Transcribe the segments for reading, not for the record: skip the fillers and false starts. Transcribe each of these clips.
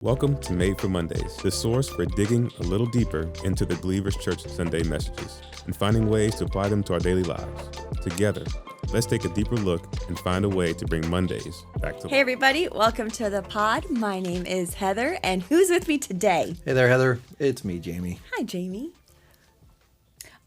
Welcome to Made for Mondays, the source for digging a little deeper into the Believers Church Sunday messages and finding ways to apply them to our daily lives. Together, let's take a deeper look and find a way to bring Mondays back to life. Hey everybody, welcome to the pod. My name is Heather, and who's with me today? Hey there, Heather. It's me, Jamie. Hi, Jamie.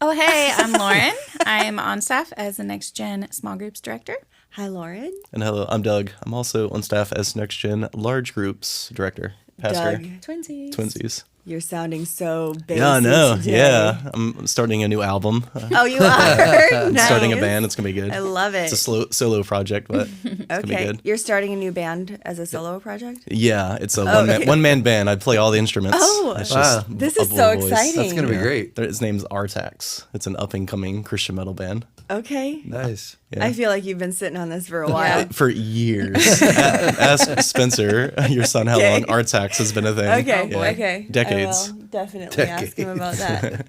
Oh, hey, I'm Lauren. I'm on staff as the NextGen Small Groups Director. Hi, Lauren. And hello, I'm Doug. I'm also on staff as NextGen Large Groups Director. Pastor. Doug. Twinsies. You're sounding so basic. Yeah, I know. today. Yeah. I'm starting a new album. Oh, you are? Nice. Starting a band. It's going to be good. I love it. It's a solo project, but it's going to be Okay, good. you're starting a new band as a solo project? Yeah, it's a one-man band. I play all the instruments. Oh, It's wow. This a is so voice. exciting. That's going to be great. His name's Artax. It's an up-and-coming Christian metal band. Okay. Nice. Yeah. I feel like you've been sitting on this for a while. For years. Ask Spencer, your son, how long Artax has been a thing. Okay, Yeah. okay. Decades. I will definitely ask him about that.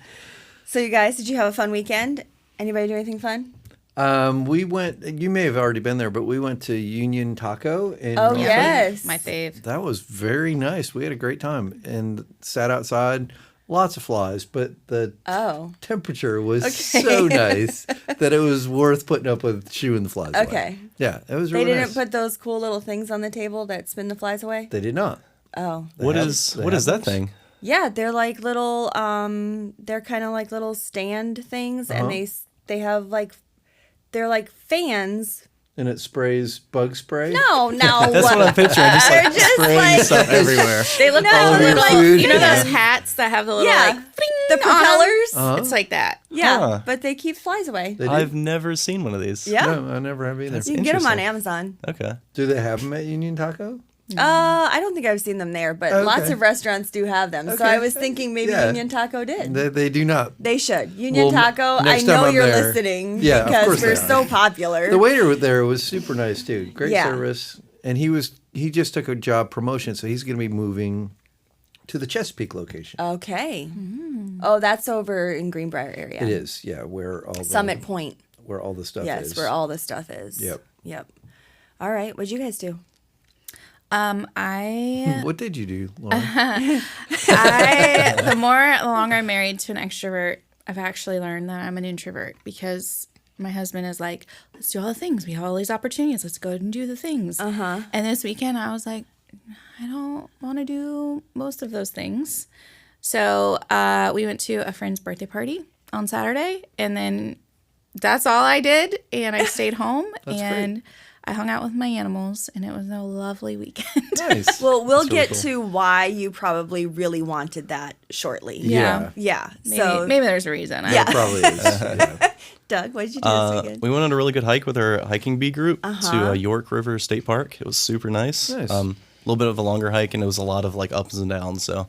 So you guys, did you have a fun weekend? Anybody do anything fun? We went, you may have already been there, but we went to Union Taco. And Oh, yes. My fave. That was very nice. We had a great time and sat outside. Lots of flies, but the Oh. temperature was Okay. so nice that it was worth putting up with shooing the flies away. Okay. Yeah, it was They really didn't nice. put those cool little things on the table that spin the flies away? They did not. Oh. What have- is they that have those? thing? Yeah, they're like little, they're kind of like little stand things, and they have like, they're like fans. And it sprays bug spray? No, That's what I'm picturing. Just They're like just spraying like- stuff everywhere. They look No, like they're little, like food. you know fans. those hats that have the little Yeah, like bling the on 'em? propellers. Uh-huh. It's like that. Yeah, Huh. but they keep flies away. They do? I've never seen one of these. Yeah, No, I never have either. you can get them on interesting. Amazon. Okay. Do they have them at Union Taco? I don't think I've seen them there, but Okay. lots of restaurants do have them. So Okay. I was thinking maybe Yeah. Union Taco did. They do not. They should. Union Well, Taco, I next time know I'm you're there- listening Yeah, of because course we're they are. so popular. The waiter there was super nice too. Great Yeah. service, and he just took a job promotion, so he's going to be moving to the Chesapeake location. Okay. Oh, that's over in Greenbrier area. It is, yeah, where all Summit Point. where all the stuff Yes, is. where all the stuff is. Yep. Yep. All right. What'd you guys do? What did you do, Lauren? The longer I'm married to an extrovert, I've actually learned that I'm an introvert because my husband is like, let's do all the things. We have all these opportunities. Let's go and do the things. And this weekend I was like, I don't want to do most of those things. So we went to a friend's birthday party on Saturday, and then that's all I did. And I stayed home and I hung out with my animals, and it was a lovely weekend. Nice. Well, we'll That's get really to why you probably really wanted that shortly. Yeah. Yeah. Maybe there's a reason. Yeah. It probably is. Yeah. Doug, what did you do this weekend? We went on a really good hike with our hiking bee group to York River State Park. It was super nice. Nice. A little bit of a longer hike, and it was a lot of like ups and downs. So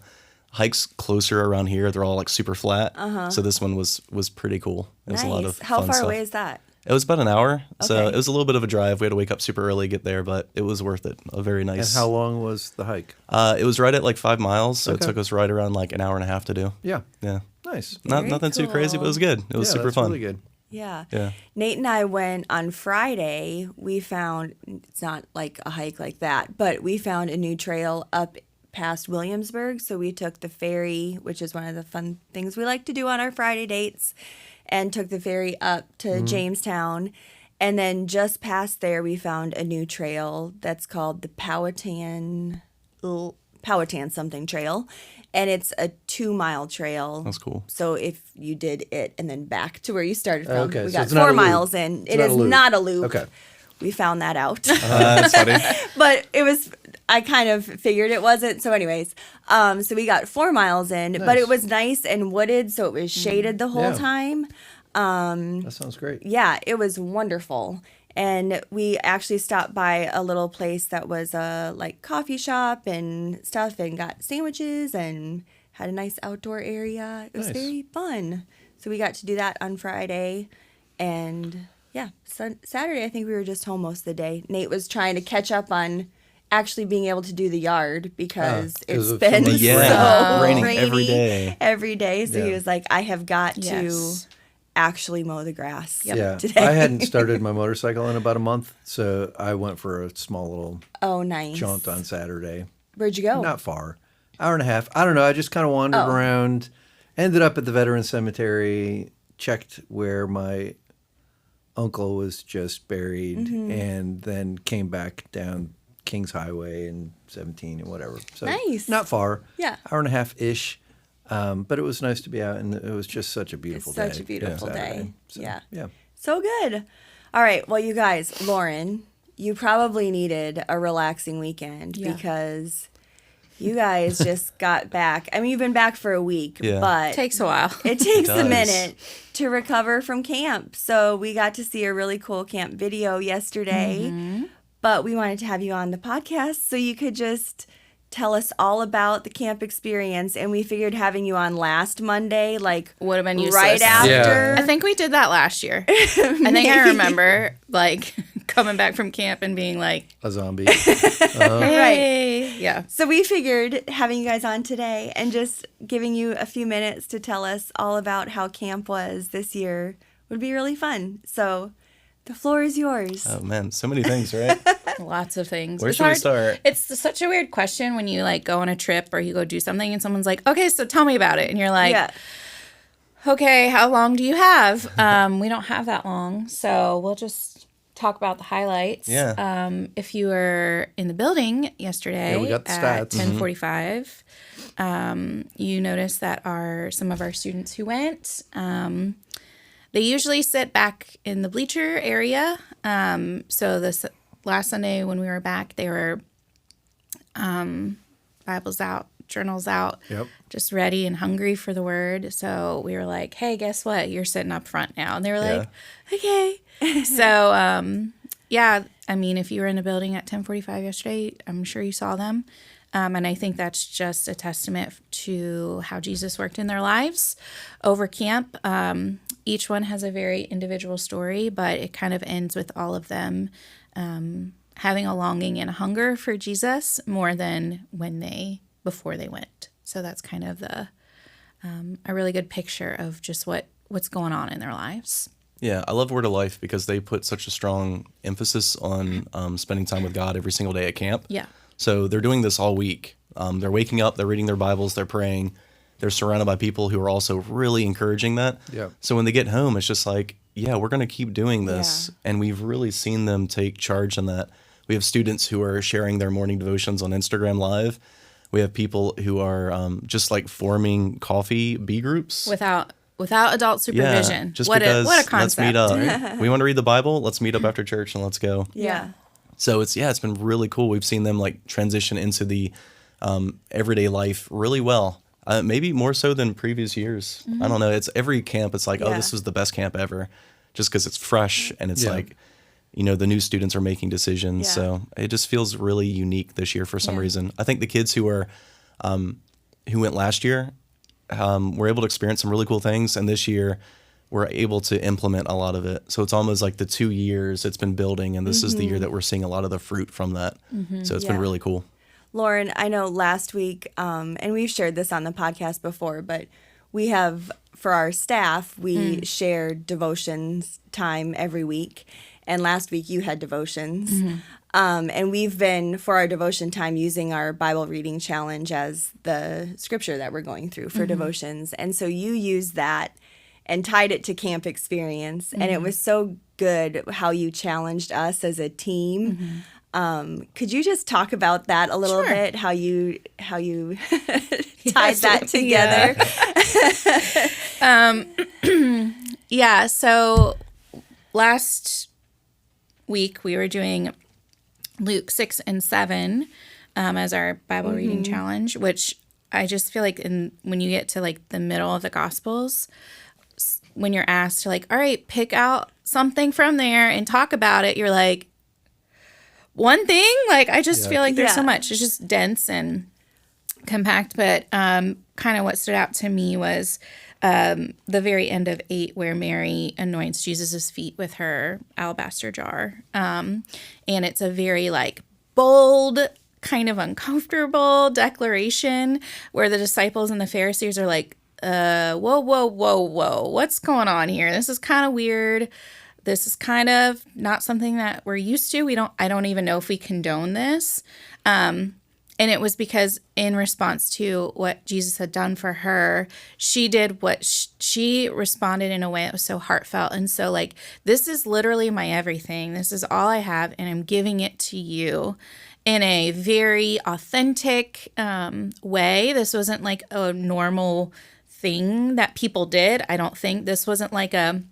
hikes closer around here, they're all like super flat. So this one was pretty cool. It was Nice. a lot of How fun far stuff. away is that? It was about an hour, so Okay. it was a little bit of a drive. We had to wake up super early, get there, but it was worth it. A very And nice. how long was the hike? It was right at like 5 miles, so Okay. it took us right around like an hour and a half to do. Yeah. Yeah, Nice. Very nothing too crazy, but it was good. It was Yeah, super that's fun. Really good. Yeah. Yeah. Nate and I went on Friday. We found, it's not like a hike like that, but we found a new trail up past Williamsburg. So we took the ferry, which is one of the fun things we like to do on our Friday dates, and took the ferry up to Jamestown. And then just past there, we found a new trail that's called the Powhatan something trail. And it's a 2-mile trail. That's cool. So if you did it and then back to where you started from, Okay, we so got it's not 4 a loop. miles in. It's It not is a loop. not a loop. Okay. We found that out. That's funny. But it was, I kind of figured it wasn't. So anyways, so we got 4 miles in, but Nice. it was nice and wooded. So it was shaded the whole Yeah. time. That sounds great. Yeah, it was wonderful. And we actually stopped by a little place that was a like coffee shop and stuff, and got sandwiches and had a nice outdoor area. It was Nice. very fun. So we got to do that on Friday, and yeah, Saturday I think we were just home most of the day. Nate was trying to catch up on actually being able to do the yard because 'cause it's of been so much so rain. Raining rainy every day. every day. So he Yeah. was like, I have got to Yes. actually mow the grass Yeah. today. I hadn't started my motorcycle in about a month, so I went for a small little Oh, nice. jaunt on Saturday. Where'd you go? Not far. Hour and a half. I don't know. I just kind of wandered around, ended up at the Veteran Cemetery, checked where my uncle was just buried, and then came back down Kings Highway and 17 and whatever. So Nice. not far. Yeah. Hour and a half-ish. But it was nice to be out, and it was just such a beautiful day. Such a beautiful day. So, Yeah. Yeah. So good. All right. Well, you guys, Lauren, you probably needed a relaxing weekend because you guys just got back. I mean, you've been back for a week, but Takes a while. it takes does. a minute to recover from camp. So we got to see a really cool camp video yesterday, but we wanted to have you on the podcast so you could just tell us all about the camp experience. And we figured having you on last Monday, like Would have been useless. right after. I think we did that last year. I think I remember like coming back from camp and being like, A zombie. hey. Yeah. So we figured having you guys on today and just giving you a few minutes to tell us all about how camp was this year would be really fun. So the floor is yours. Oh man, so many things, right? Lots of things. Where It's should we hard. start? It's such a weird question when you like go on a trip or you go do something and someone's like, okay, so tell me about it. And you're like, Yeah. okay, how long do you have? We don't have that long. So we'll just talk about the highlights. Yeah. If you were in the building yesterday Yeah, we got the at stats. 10:45, you noticed that some of our students who went, they usually sit back in the bleacher area. So this last Sunday when we were back, they were Bibles out, journals out, Yep. just ready and hungry for the word. So we were like, hey, guess what? You're sitting up front now. And they were like, okay. So, yeah, I mean, if you were in the building at 10:45 yesterday, I'm sure you saw them. And I think that's just a testament to how Jesus worked in their lives over camp. Each one has a very individual story, but it kind of ends with all of them having a longing and a hunger for Jesus more than before they went. So that's kind of a really good picture of just what's going on in their lives. Yeah, I love Word of Life because they put such a strong emphasis on spending time with God every single day at camp. Yeah. So they're doing this all week. They're waking up, they're reading their Bibles, they're praying. They're surrounded by people who are also really encouraging that. Yeah. So when they get home, it's just like, yeah, we're going to keep doing this. Yeah. And we've really seen them take charge in that. We have students who are sharing their morning devotions on Instagram Live. We have people who are just like forming coffee B groups. Without adult supervision. Yeah, just what because a concept. let's meet up. We want to read the Bible. Let's meet up after church and let's go. Yeah. So it's been really cool. We've seen them like transition into the everyday life really well. Maybe more so than previous years. I don't know. It's every camp. It's like, oh, Yeah. this was the best camp ever, just because it's fresh and it's Yeah. like, the new students are making decisions. Yeah. So it just feels really unique this year for some Yeah. reason. I think the kids who went last year were able to experience some really cool things, and this year we're able to implement a lot of it. So it's almost like the 2 years it's been building, and this is the year that we're seeing a lot of the fruit from that. So it's been Yeah. really cool. Lauren, I know last week, and we've shared this on the podcast before, but we have, for our staff, we shared devotions time every week. And last week you had devotions. And we've been, for our devotion time, using our Bible reading challenge as the scripture that we're going through for devotions. And so you used that and tied it to camp experience. And it was so good how you challenged us as a team. Could you just talk about that a little Sure. bit? How you tied that together? Yeah. So last week we were doing Luke 6 and 7 as our Bible reading challenge, which I just feel like when you get to like the middle of the Gospels, when you're asked to like, all right, pick out something from there and talk about it, you're like, one thing? Like, I just feel like there's so Yeah. much. It's just dense and compact. But kind of what stood out to me was the very end of 8 where Mary anoints Jesus' feet with her alabaster jar. And it's a very like bold, kind of uncomfortable declaration where the disciples and the Pharisees are like, whoa, what's going on here? This is kind of weird. This is kind of not something that we're used to. I don't even know if we condone this. And And it was because in response to what Jesus had done for her, she did what she responded in a way that was so heartfelt. And so like, this is literally my everything. This is all I have, and I'm giving it to you in a very authentic way. This wasn't like a normal thing that people did. I don't think this wasn't like it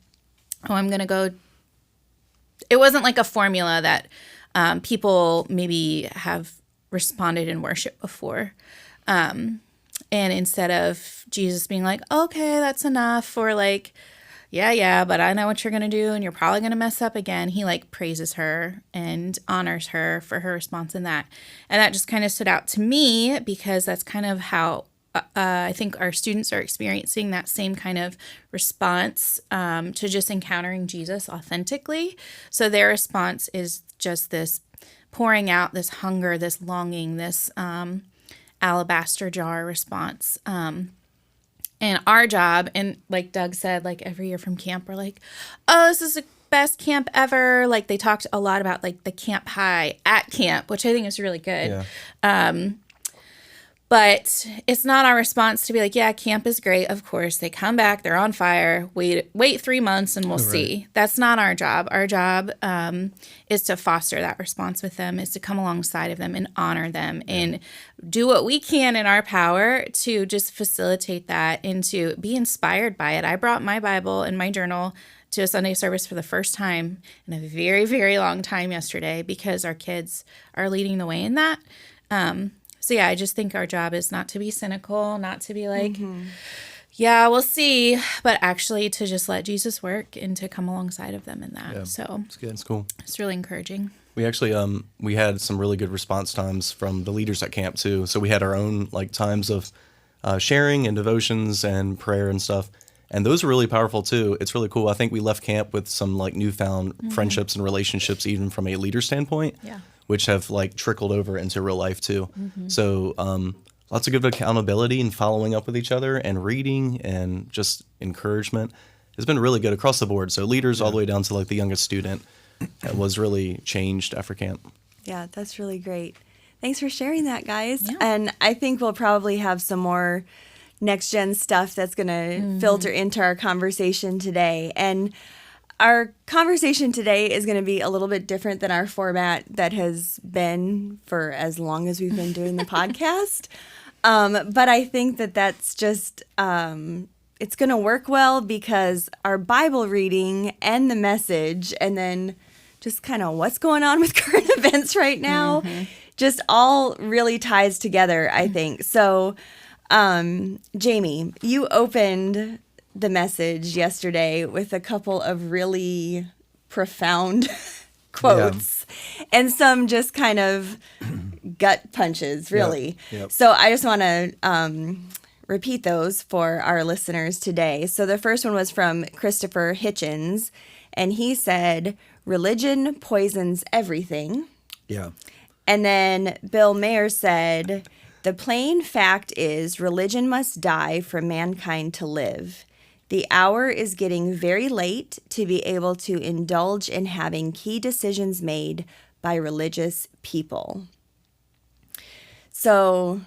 wasn't like a formula that people maybe have responded in worship before. And instead of Jesus being like, okay, that's enough, or like, yeah, but I know what you're going to do and you're probably going to mess up again, he like praises her and honors her for her response in that. And that just kind of stood out to me because that's kind of how I think our students are experiencing that same kind of response to just encountering Jesus authentically. So their response is just this pouring out, this hunger, this longing, this alabaster jar response. And our job, and like Doug said, like every year from camp, we're like, oh, this is the best camp ever. Like they talked a lot about like the camp high at camp, which I think is really good. Yeah. But it's not our response to be like, yeah, camp is great. Of course, they come back, they're on fire. Wait 3 months and we'll see. That's not our job. Our job is to foster that response with them, is to come alongside of them and honor them and do what we can in our power to just facilitate that and to be inspired by it. I brought my Bible and my journal to a Sunday service for the first time in a very, very long time yesterday because our kids are leading the way in that. So yeah, I just think our job is not to be cynical, not to be like, yeah, we'll see, but actually to just let Jesus work and to come alongside of them in that. Yeah, so it's good. It's cool. It's really encouraging. We actually we had some really good response times from the leaders at camp too. So we had our own like times of sharing and devotions and prayer and stuff. And those were really powerful too. It's really cool. I think we left camp with some like newfound friendships and relationships, even from a leader standpoint. Yeah. Which have like trickled over into real life too. So lots of good accountability and following up with each other and reading and just encouragement. It's been really good across the board. So leaders all the way down to like the youngest student was really changed after camp. Yeah, that's really great. Thanks for sharing that, guys. Yeah. And I think we'll probably have some more NextGen stuff that's going to filter into our conversation today. And our conversation today is going to be a little bit different than our format that has been for as long as we've been doing the podcast. But I think that that's just, it's going to work well because our Bible reading and the message and then just kind of what's going on with current events right now just all really ties together, I think. So, Jamie, you opened the message yesterday with a couple of really profound quotes and some just kind of gut punches, really. Yep. So I just want to repeat those for our listeners today. So the first one was from Christopher Hitchens, and he said, "Religion poisons everything." Yeah. And then Bill Mayer said, "The plain fact is religion must die for mankind to live. The hour is getting very late to be able to indulge in having key decisions made by religious people." So,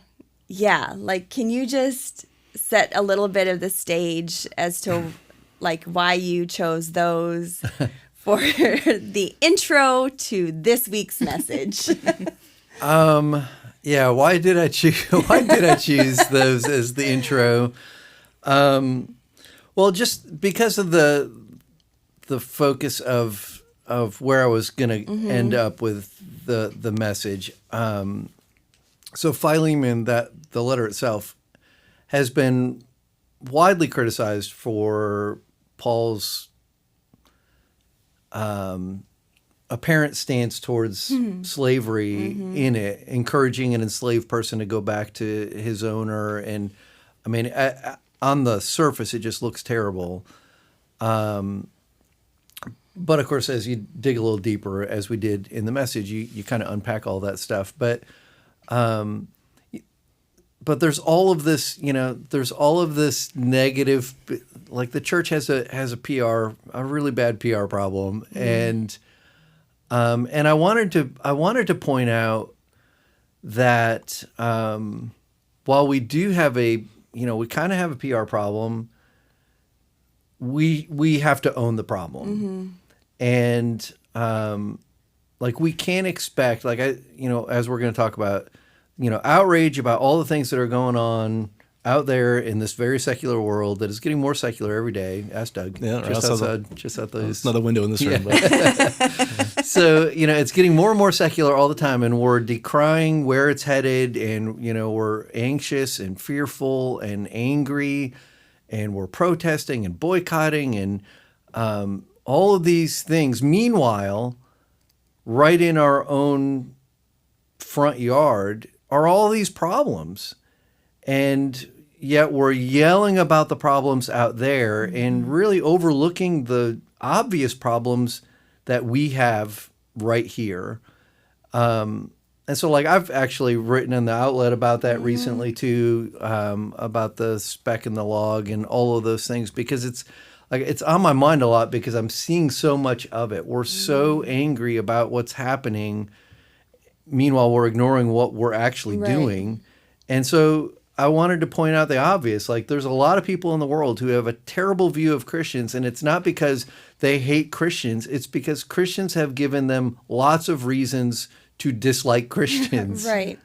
yeah, like, can you just set a little bit of the stage as to, like, why you chose those for the intro to this week's message? Yeah, why did I choose those as the intro? Well, just because of the focus of where I was going to end up with the message. So Philemon, that the letter itself, has been widely criticized for Paul's apparent stance towards slavery in it, encouraging an enslaved person to go back to his owner. And I mean, on the surface, it just looks terrible. But of course, as you dig a little deeper, as we did in the message, you kind of unpack all that stuff. But there's all of this, there's all of this negative, like the church has a really bad PR problem. And I wanted to point out that while we do have we kind of have a PR problem, we have to own the problem. And like we can't expect, like as we're going to talk about, outrage about all the things that are going on out there in this very secular world that is getting more secular every day. Ask Doug. Yeah, just out those. It's not a window in this room. Yeah. But. So, it's getting more and more secular all the time, and we're decrying where it's headed, and, we're anxious and fearful and angry, and we're protesting and boycotting and all of these things. Meanwhile, right in our own front yard are all these problems. And yet we're yelling about the problems out there and really overlooking the obvious problems that we have right here. And so, like, I've actually written in the outlet about that recently too, about the speck and the log and all of those things, because it's on my mind a lot because I'm seeing so much of it. We're so angry about what's happening. Meanwhile, we're ignoring what we're actually doing. And so I wanted to point out the obvious. Like, there's a lot of people in the world who have a terrible view of Christians, and it's not because they hate Christians. It's because Christians have given them lots of reasons to dislike Christians. Right.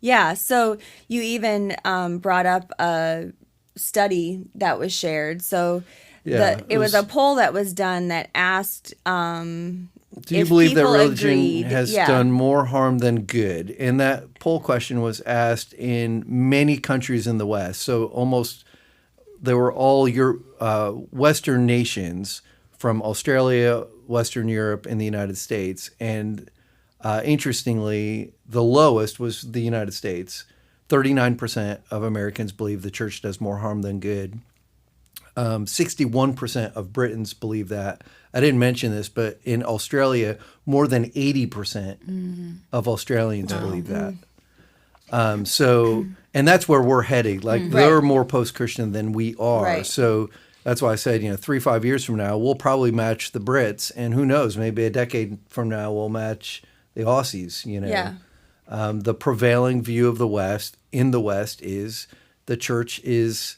Yeah. So you even brought up a study that was shared. So it was a poll that was done that asked do you believe that religion has done more harm than good? And that poll question was asked in many countries in the West. So they were all Western nations from Australia, Western Europe, and the United States. And interestingly, the lowest was the United States. 39% of Americans believe the church does more harm than good. 61% of Britons believe that. I didn't mention this, but in Australia, more than 80% of Australians believe that. And that's where we're heading. Like, they're more post-Christian than we are. Right. So that's why I said, 3-5 years from now, we'll probably match the Brits. And who knows, maybe a decade from now, we'll match the Aussies, Yeah. The prevailing view of the West is the church is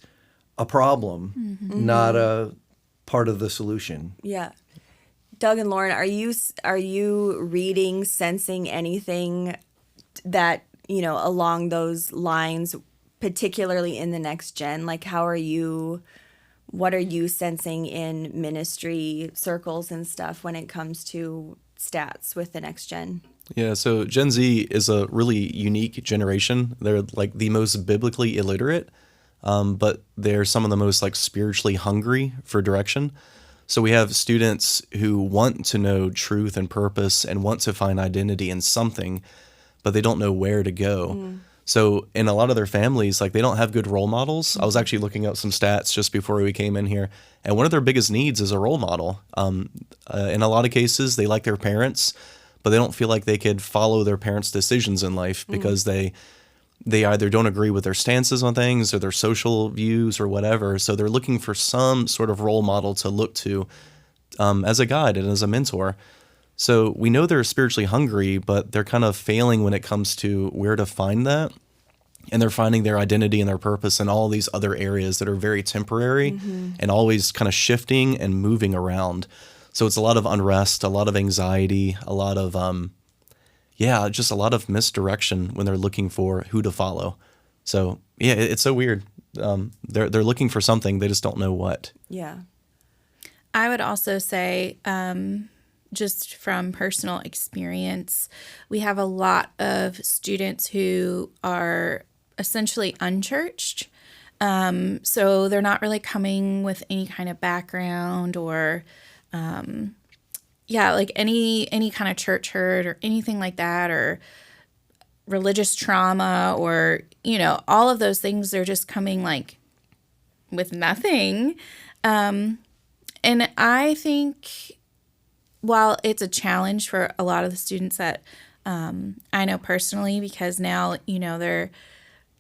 a problem, not a part of the solution. Yeah. Doug and Lauren, are you reading, sensing anything that, along those lines, particularly in the NextGen? Like, what are you sensing in ministry circles and stuff when it comes to stats with the NextGen? Yeah, so Gen Z is a really unique generation. They're like the most biblically illiterate, but they're some of the most like spiritually hungry for direction. So we have students who want to know truth and purpose and want to find identity in something, but they don't know where to go. So in a lot of their families, like, they don't have good role models. I was actually looking up some stats just before we came in here, and one of their biggest needs is a role model. In a lot of cases, they like their parents, but they don't feel like they could follow their parents' decisions in life because they either don't agree with their stances on things or their social views or whatever. So they're looking for some sort of role model to look to as a guide and as a mentor. So we know they're spiritually hungry, but they're kind of failing when it comes to where to find that. And they're finding their identity and their purpose in all these other areas that are very temporary and always kind of shifting and moving around. So it's a lot of unrest, a lot of anxiety, a lot of just a lot of misdirection when they're looking for who to follow. So yeah, it's so weird. They're looking for something, they just don't know what. Yeah. I would also say, just from personal experience, we have a lot of students who are essentially unchurched. So they're not really coming with any kind of background or like any kind of church hurt or anything like that, or religious trauma, or, all of those things. They're just coming like with nothing. And I think while it's a challenge for a lot of the students that I know personally, because now, they're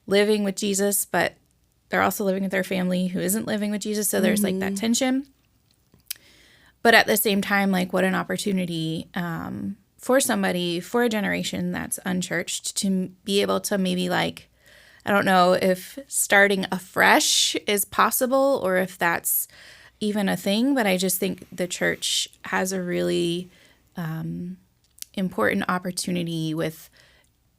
living with Jesus, but they're also living with their family who isn't living with Jesus. So there's like that tension. But at the same time, like, what an opportunity for somebody, for a generation that's unchurched, to be able to maybe like, I don't know if starting afresh is possible or if that's even a thing, but I just think the church has a really important opportunity with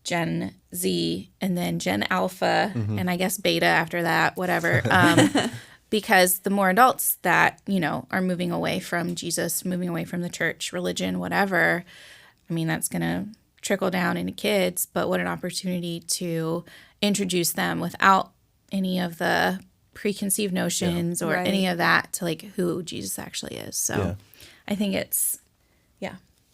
Gen Z and then Gen Alpha and I guess Beta after that, whatever. Because the more adults that, you know, are moving away from Jesus, moving away from the church, religion, whatever, I mean, that's going to trickle down into kids, but what an opportunity to introduce them without any of the preconceived notions or any of that to like who Jesus actually is. So I think it's,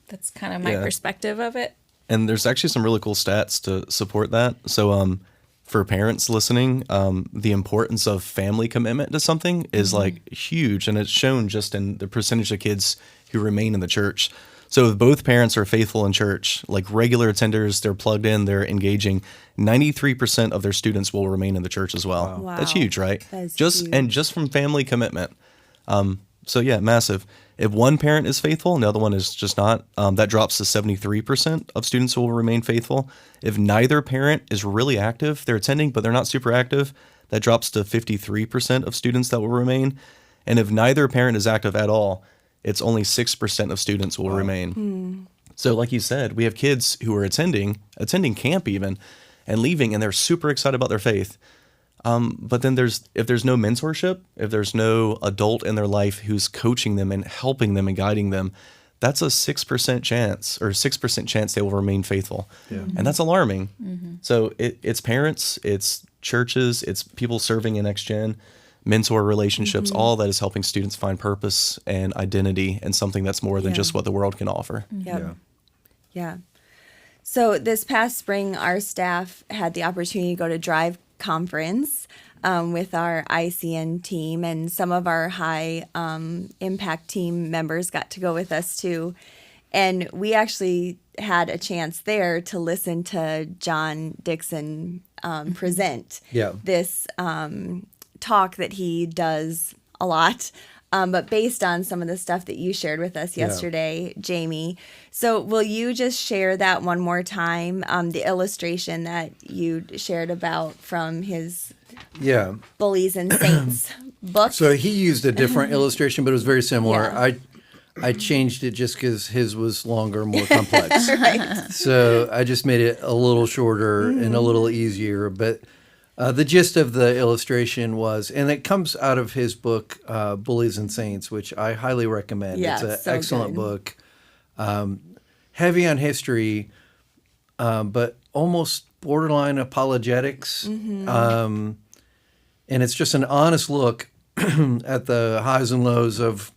that's kind of my perspective of it. And there's actually some really cool stats to support that. So for parents listening, the importance of family commitment to something is like huge. And it's shown just in the percentage of kids who remain in the church. So if both parents are faithful in church, like regular attenders, they're plugged in, they're engaging, 93% of their students will remain in the church as well. Wow. That's huge, right? That's huge. And just from family commitment. So yeah, massive. If one parent is faithful and the other one is just not, that drops to 73% of students who will remain faithful. If neither parent is really active, they're attending, but they're not super active, that drops to 53% of students that will remain. And if neither parent is active at all, it's only 6% of students will remain. So like you said, we have kids who are attending camp even, and leaving, and they're super excited about their faith. But then if there's no mentorship, if there's no adult in their life who's coaching them and helping them and guiding them, that's a 6% chance, or 6% chance they will remain faithful. And that's alarming. So it's parents, it's churches, it's people serving in NextGen, mentor relationships, all that is helping students find purpose and identity and something that's more than just what the world can offer. Yeah. So this past spring, our staff had the opportunity to go to Drive Conference with our ICN team, and some of our high impact team members got to go with us too. And we actually had a chance there to listen to John Dixon present this talk that he does a lot, but based on some of the stuff that you shared with us yesterday, Jamie. So will you just share that one more time, the illustration that you shared about from his Bullies and Saints book? So he used a different illustration, but it was very similar. I changed it just because his was longer, more complex. So I just made it a little shorter and a little easier, but the gist of the illustration was, and it comes out of his book, Bullies and Saints, which I highly recommend. It's an excellent book. Heavy on history, but almost borderline apologetics. And it's just an honest look at the highs and lows of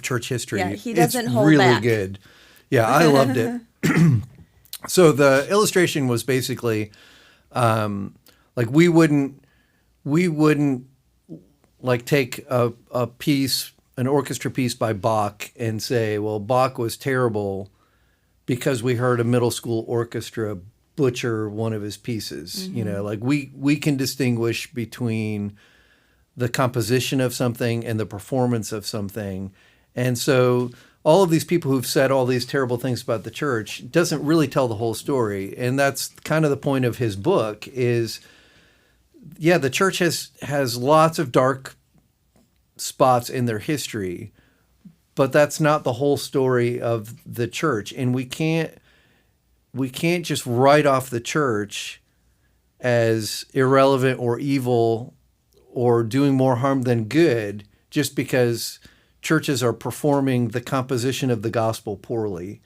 church history. Yeah, he doesn't it's hold really back. Good. Yeah, I loved it. So the illustration was basically... like we wouldn't like take a piece, an orchestra piece by Bach and say, well, Bach was terrible because we heard a middle school orchestra butcher one of his pieces. You know, like we can distinguish between the composition of something and the performance of something. And so all of these people who've said all these terrible things about the church doesn't really tell the whole story. And that's kind of the point of his book is, the church has lots of dark spots in their history, but that's not the whole story of the church. And we can't just write off the church as irrelevant or evil or doing more harm than good just because churches are performing the composition of the gospel poorly.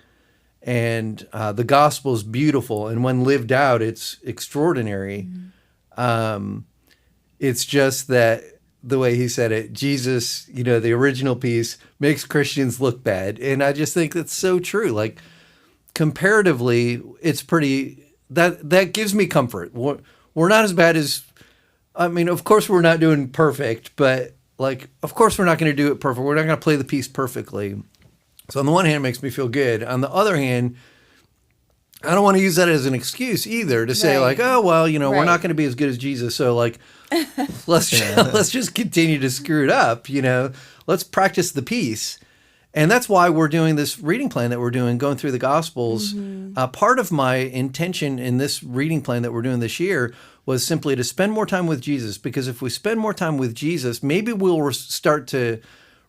And the gospel is beautiful, and when lived out, it's extraordinary. It's just that the way he said it, Jesus, the original piece makes Christians look bad. And I just think that's so true. Like, comparatively, it's pretty, that gives me comfort. We're not as bad as, of course we're not doing perfect, but like, of course we're not going to do it perfect. We're not going to play the piece perfectly. So on the one hand, it makes me feel good. On the other hand, I don't want to use that as an excuse either to say like, oh, well, we're not going to be as good as Jesus. So like, let's just continue to screw it up. Let's practice the piece. And that's why we're doing this reading plan that we're doing, going through the Gospels. Part of my intention in this reading plan that we're doing this year was simply to spend more time with Jesus, because if we spend more time with Jesus, maybe we'll start to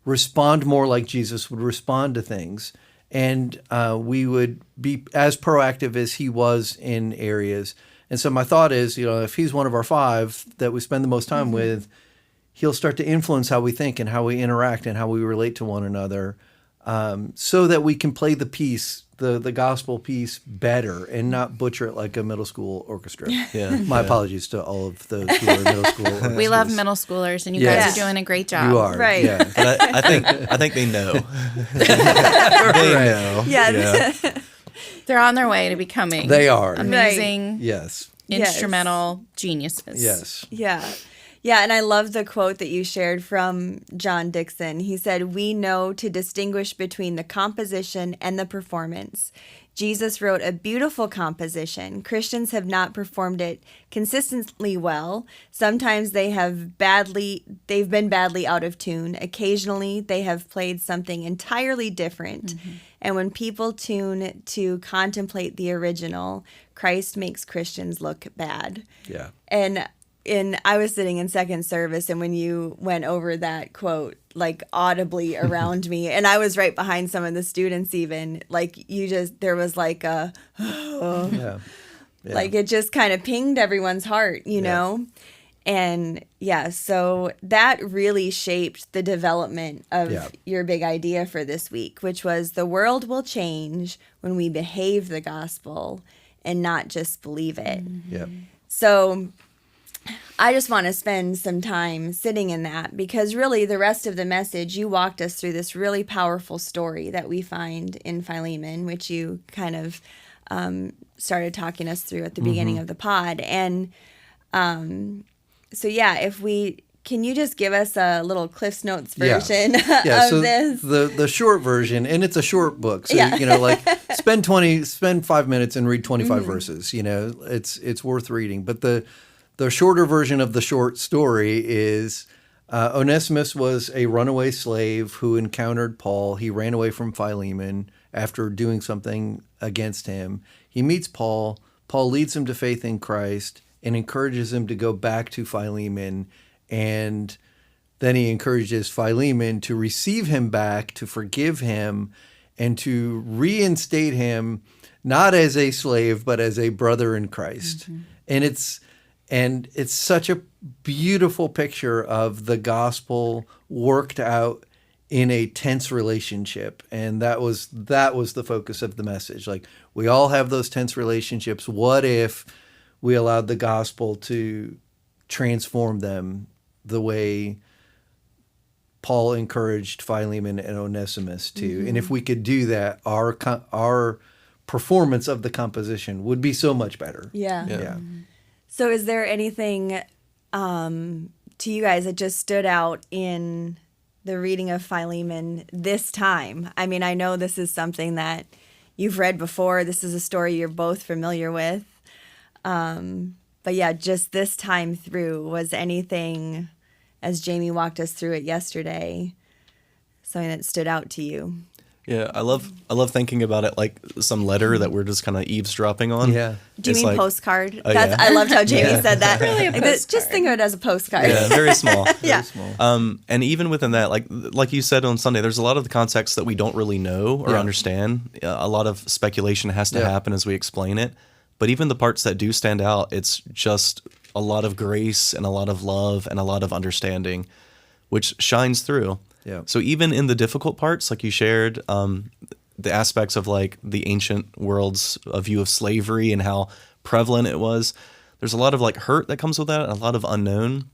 respond more like Jesus would respond to things. And we would be as proactive as he was in areas. And so my thought is, if he's one of our 5 that we spend the most time with, he'll start to influence how we think and how we interact and how we relate to one another, so that we can play the piece, the gospel piece, better and not butcher it like a middle school orchestra. Yeah. My apologies to all of those who are middle school. We love middle schoolers, and you guys are doing a great job. You are, Right. Yeah. But I think they know. They know. Yeah. They're on their way to becoming They are. amazing, Yes. instrumental geniuses. Yes. Yeah. Yeah, and I love the quote that you shared from John Dixon. He said, "We know to distinguish between the composition and the performance. Jesus wrote a beautiful composition. Christians have not performed it consistently well. Sometimes they've been badly out of tune. Occasionally they have played something entirely different. And when people tune to contemplate the original, Christ makes Christians look bad." Yeah. And I was sitting in second service, and when you went over that quote, like audibly around me, and I was right behind some of the students even, like there was like a, Yeah. like it just kind of pinged everyone's heart, you know? And yeah, so that really shaped the development of your big idea for this week, which was the world will change when we behave the gospel and not just believe it. Yeah. So I just want to spend some time sitting in that, because really the rest of the message, you walked us through this really powerful story that we find in Philemon, which you kind of started talking us through at the beginning of the pod. And so, yeah, can you just give us a little Cliff's Notes version of so this? The short version, and it's a short book. So, like spend 5 minutes and read 25 verses, it's worth reading. But the shorter version of the short story is Onesimus was a runaway slave who encountered Paul. He ran away from Philemon after doing something against him. He meets Paul. Paul leads him to faith in Christ and encourages him to go back to Philemon. And then he encourages Philemon to receive him back, to forgive him, and to reinstate him not as a slave, but as a brother in Christ. And it's such a beautiful picture of the gospel worked out in a tense relationship. And that was the focus of the message. Like, we all have those tense relationships. What if we allowed the gospel to transform them the way Paul encouraged Philemon and Onesimus to? And if we could do that, our performance of the composition would be so much better. Yeah. So is there anything to you guys that just stood out in the reading of Philemon this time? I mean, I know this is something that you've read before. This is a story you're both familiar with. But yeah, just this time through, was anything, as Jamie walked us through it yesterday, something that stood out to you? Yeah, I love thinking about it like some letter that we're just kind of eavesdropping on. Yeah. Do you mean postcard? Oh, yeah. I loved how Jamie said that. Really a postcard. Just think of it as a postcard. Yeah, very small. Yeah. And even within that, like you said on Sunday, there's a lot of the context that we don't really know or understand. A lot of speculation has to happen as we explain it. But even the parts that do stand out, it's just a lot of grace and a lot of love and a lot of understanding, which shines through. Yeah. So even in the difficult parts, like you shared, the aspects of like the ancient world's view of slavery and how prevalent it was, there's a lot of like hurt that comes with that, and a lot of unknown.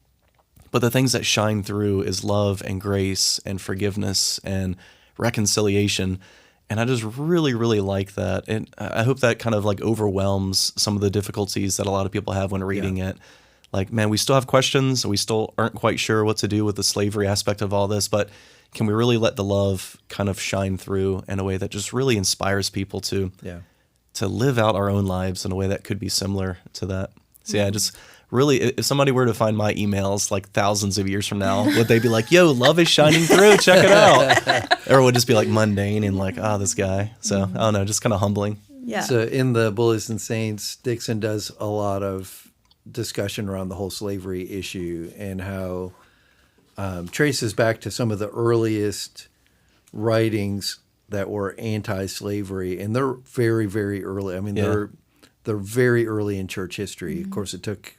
But the things that shine through is love and grace and forgiveness and reconciliation. And I just really, really like that. And I hope that kind of like overwhelms some of the difficulties that a lot of people have when reading it. Like, man, we still have questions. We still aren't quite sure what to do with the slavery aspect of all this, but can we really let the love kind of shine through in a way that just really inspires people to live out our own lives in a way that could be similar to that? So yeah, just really, if somebody were to find my emails like thousands of years from now, would they be like, yo, love is shining through, check it out? Or would it just be like mundane and like, oh, this guy. So I don't know, just kind of humbling. Yeah. So in the Bullies and Saints, Dixon does a lot of discussion around the whole slavery issue and how traces back to some of the earliest writings that were anti-slavery, and they're very, very early. I mean, they're very early in church history. Of course, it took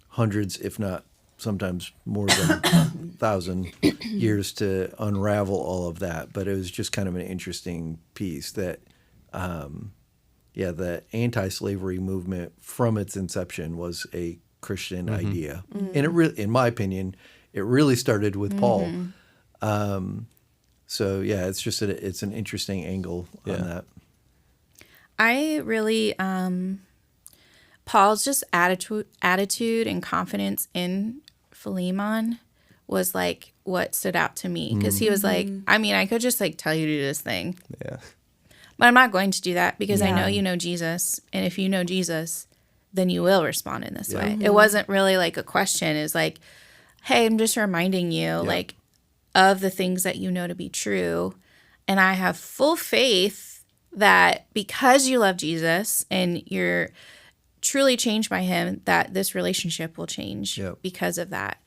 hundreds, if not sometimes more than 1,000 years to unravel all of that. But it was just kind of an interesting piece that, the anti-slavery movement from its inception was a Christian idea, and it really, in my opinion, it really started with Paul. So yeah, it's just it's an interesting angle on that. I really Paul's just attitude and confidence in Philemon was like what stood out to me, because he was like, I mean, I could just like tell you to do this thing, but I'm not going to do that because I know you know Jesus, and if you know Jesus, then you will respond in this way. It wasn't really like a question. It's like, hey, I'm just reminding you like of the things that you know to be true, and I have full faith that because you love Jesus and you're truly changed by him, that this relationship will change because of that.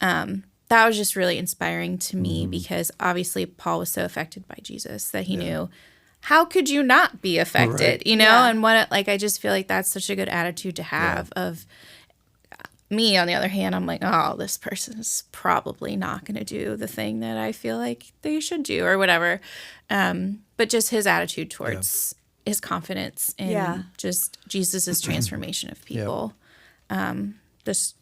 That was just really inspiring to me, because obviously Paul was so affected by Jesus that he knew, how could you not be affected, you know? And what, like, I just feel like that's such a good attitude to have. Of me, on the other hand, I'm like, oh, this person is probably not going to do the thing that I feel like they should do or whatever. But just his attitude towards his confidence in just Jesus's transformation of people. Just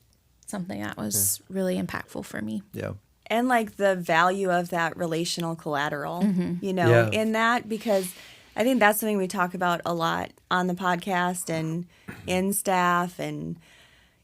something that was really impactful for me. Yeah. And like the value of that relational collateral, you know, in that, because I think that's something we talk about a lot on the podcast and in staff and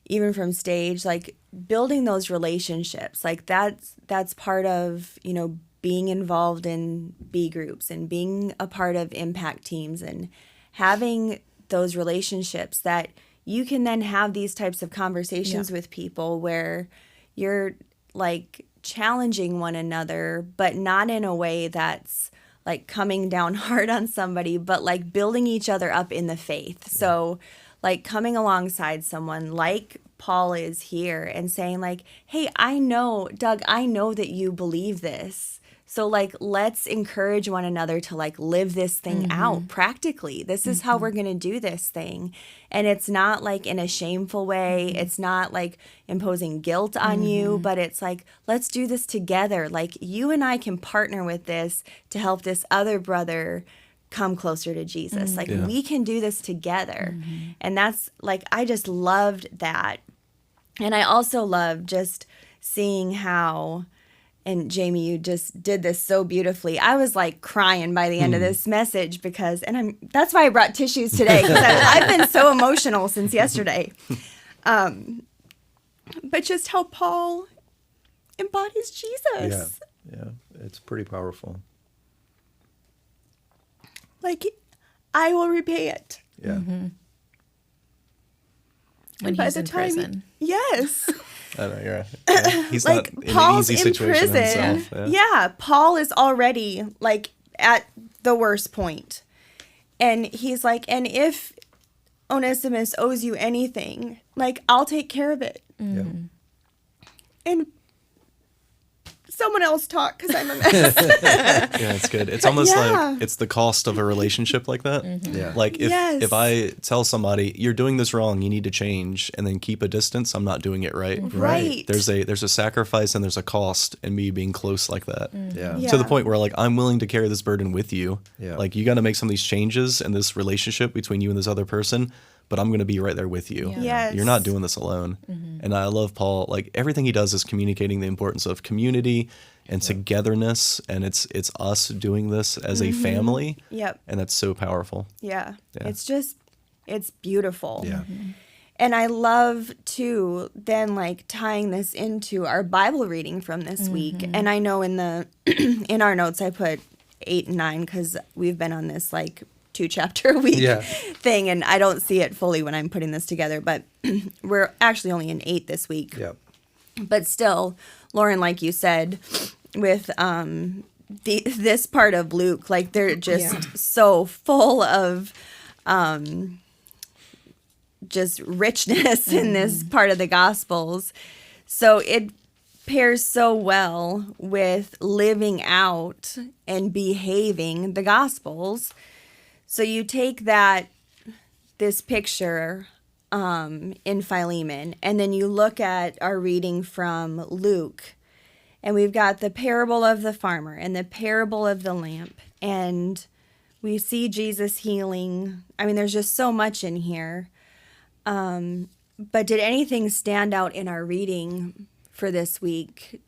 even from stage, like building those relationships. Like that's part of, you know, being involved in B groups and being a part of impact teams and having those relationships that you can then have these types of conversations with people where you're like challenging one another, but not in a way that's like coming down hard on somebody, but like building each other up in the faith. So like coming alongside someone like Paul is here and saying like, hey, I know, Doug, I know that you believe this. So like, let's encourage one another to like live this thing out practically. This is how we're going to do this thing. And it's not like in a shameful way. It's not like imposing guilt on you, but it's like, let's do this together. Like you and I can partner with this to help this other brother come closer to Jesus. Like we can do this together. And that's like, I just loved that. And I also love just seeing how, and Jamie, you just did this so beautifully. I was like crying by the end of this message because, and that's why I brought tissues today, because I've been so emotional since yesterday. But just how Paul embodies Jesus. Yeah, it's pretty powerful. Like, I will repay it. Yeah. When he's in prison. Yes. I know, you're right. He's like not in Paul's an easy in situation prison. himself. Yeah, Paul is already like at the worst point. And he's like, and if Onesimus owes you anything, like I'll take care of it. And someone else talk because I'm a mess. Yeah, it's good. It's almost like it's the cost of a relationship like that. Yeah. Like if I tell somebody you're doing this wrong, you need to change, and then keep a distance, I'm not doing it right. Right. There's a sacrifice and there's a cost in me being close like that. Yeah. To the point where like I'm willing to carry this burden with you. Yeah. Like you got to make some of these changes in this relationship between you and this other person, but I'm going to be right there with you. Yes. You're not doing this alone. And I love Paul. Like everything he does is communicating the importance of community and togetherness, and it's us doing this as a family. Yep. And that's so powerful. Yeah. It's beautiful. Yeah. And I love too then like tying this into our Bible reading from this week. And I know in the in our notes I put 8 and 9 because we've been on this like 2-chapter a week Yeah. thing, and I don't see it fully when I'm putting this together. But we're actually only in 8 this week. Yep. But still, Lauren, like you said, with this part of Luke, like they're just so full of just richness in this part of the Gospels. So it pairs so well with living out and behaving the Gospels. So you take this picture in Philemon, and then you look at our reading from Luke, and we've got the parable of the farmer and the parable of the lamp, and we see Jesus healing. I mean, there's just so much in here. But did anything stand out in our reading for this week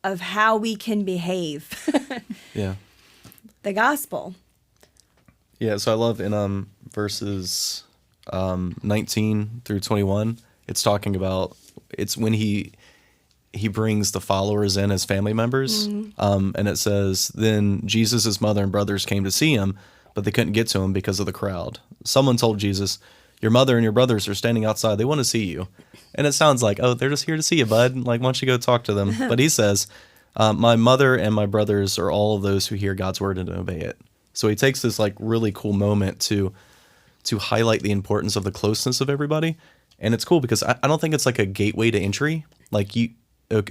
of how we can behave Yeah. the gospel? Yeah, so I love in verses 19 through 21, it's talking about, it's when he brings the followers in as family members, and it says, then Jesus' mother and brothers came to see him, but they couldn't get to him because of the crowd. Someone told Jesus, your mother and your brothers are standing outside. They want to see you. And it sounds like, oh, they're just here to see you, bud. Like, why don't you go talk to them? But he says, my mother and my brothers are all of those who hear God's word and obey it. So he takes this like really cool moment to highlight the importance of the closeness of everybody. And it's cool because I don't think it's like a gateway to entry. Like you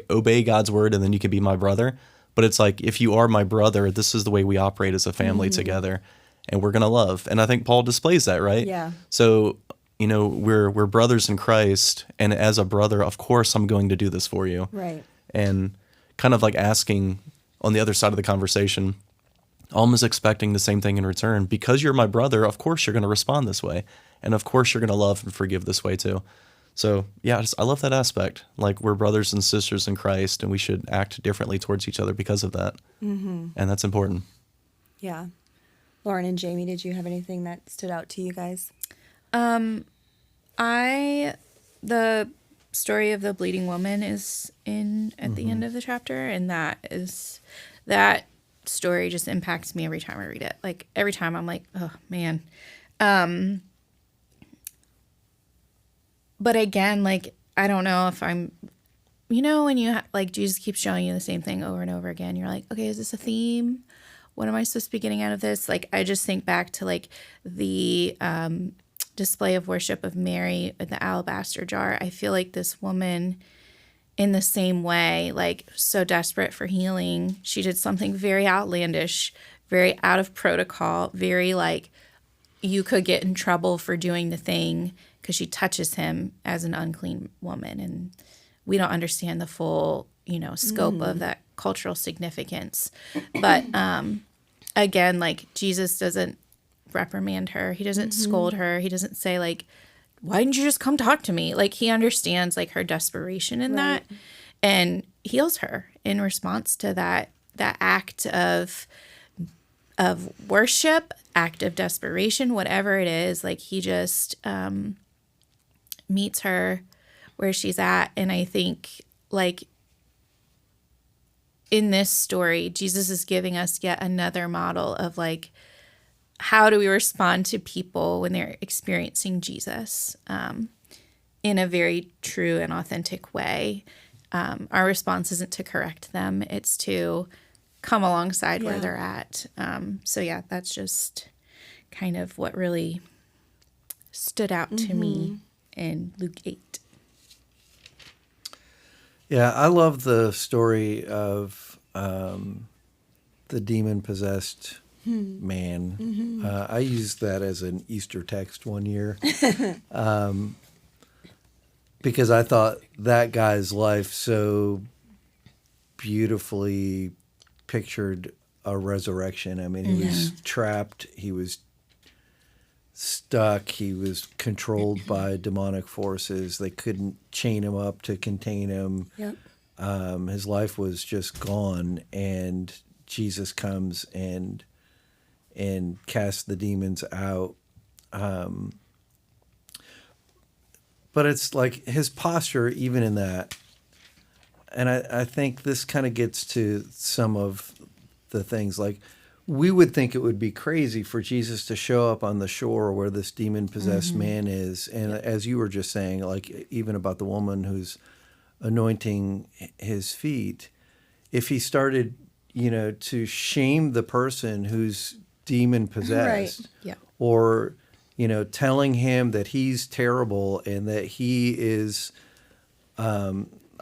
obey God's word and then you can be my brother. But it's like, if you are my brother, this is the way we operate as a family together. And we're going to love. And I think Paul displays that, right? Yeah. So, you know, we're brothers in Christ. And as a brother, of course, I'm going to do this for you. Right. And kind of like asking on the other side of the conversation, almost expecting the same thing in return. Because you're my brother, of course you're going to respond this way. And of course you're going to love and forgive this way too. So, yeah, I love that aspect. Like, we're brothers and sisters in Christ, and we should act differently towards each other because of that. Mm-hmm. And that's important. Yeah. Lauren and Jamie, did you have anything that stood out to you guys? The story of the bleeding woman is at the end of the chapter, and that story just impacts me every time I read it. Like, every time I'm like, oh man. But again, like, I don't know if I'm, when you like Jesus keeps showing you the same thing over and over again, you're like, okay, is this a theme? What am I supposed to be getting out of this? Like, I just think back to like the display of worship of Mary at the alabaster jar. I feel like this woman, in the same way, like, so desperate for healing, she did something very outlandish, very out of protocol, very like you could get in trouble for doing the thing because she touches him as an unclean woman. And we don't understand the full, scope of that cultural significance. But again, like, Jesus doesn't reprimand her. He doesn't scold her. He doesn't say, like, why didn't you just come talk to me? Like, he understands, like, her desperation in that and heals her in response to that act of worship, act of desperation, whatever it is. Like, he just meets her where she's at. And I think, like, in this story, Jesus is giving us yet another model of, like, how do we respond to people when they're experiencing Jesus in a very true and authentic way. Our response isn't to correct them. It's to come alongside where they're at. So, yeah, that's just kind of what really stood out to me in Luke 8. Yeah, I love the story of the demon-possessed man. I used that as an Easter text one year because I thought that guy's life so beautifully pictured a resurrection. I mean, he was trapped, he was stuck, he was controlled by demonic forces. They couldn't chain him up to contain him. Yep. His life was just gone, and Jesus comes and casts the demons out. But it's like his posture, even in that, and I think this kind of gets to some of the things. Like, we would think it would be crazy for Jesus to show up on the shore where this demon-possessed man is. And as you were just saying, like even about the woman who's anointing his feet, if he started, to shame the person who's demon-possessed, Right. Yeah. or, telling him that he's terrible and that he is, I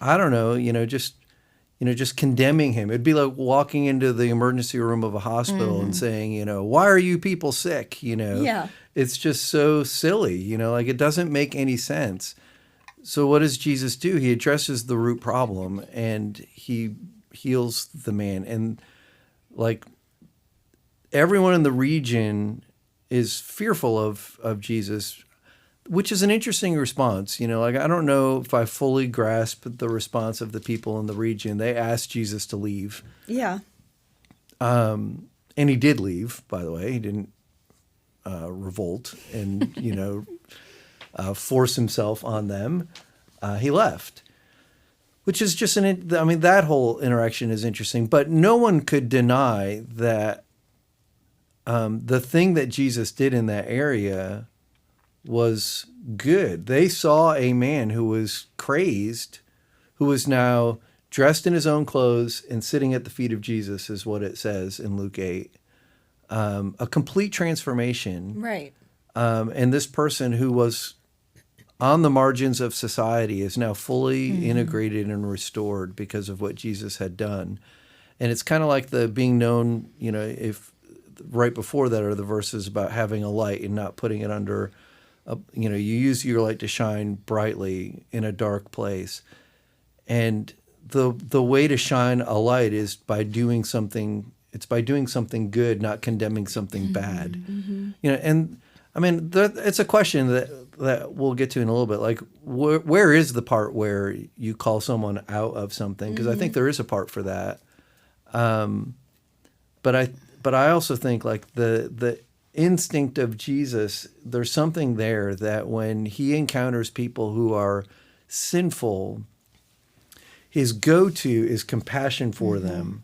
don't know, just condemning him. It'd be like walking into the emergency room of a hospital and saying, why are you people sick? Yeah. It's just so silly, like it doesn't make any sense. So what does Jesus do? He addresses the root problem and he heals the man. And like everyone in the region is fearful of Jesus, which is an interesting response. Like I don't know if I fully grasp the response of the people in the region. They asked Jesus to leave. Yeah. And he did leave, by the way. He didn't revolt and, force himself on them. He left, which is just that whole interaction is interesting. But no one could deny that the thing that Jesus did in that area was good. They saw a man who was crazed, who was now dressed in his own clothes and sitting at the feet of Jesus, is what it says in Luke 8. A complete transformation. Right. And this person who was on the margins of society is now fully integrated and restored because of what Jesus had done. And it's kind of like the being known, if right before that are the verses about having a light and not putting it under, you use your light to shine brightly in a dark place. And the way to shine a light is by doing something. It's by doing something good, not condemning something bad. And I mean, it's a question that we'll get to in a little bit. Like, where is the part where you call someone out of something? Because I think there is a part for that. But I also think like the instinct of Jesus, there's something there that when he encounters people who are sinful, his go-to is compassion for them.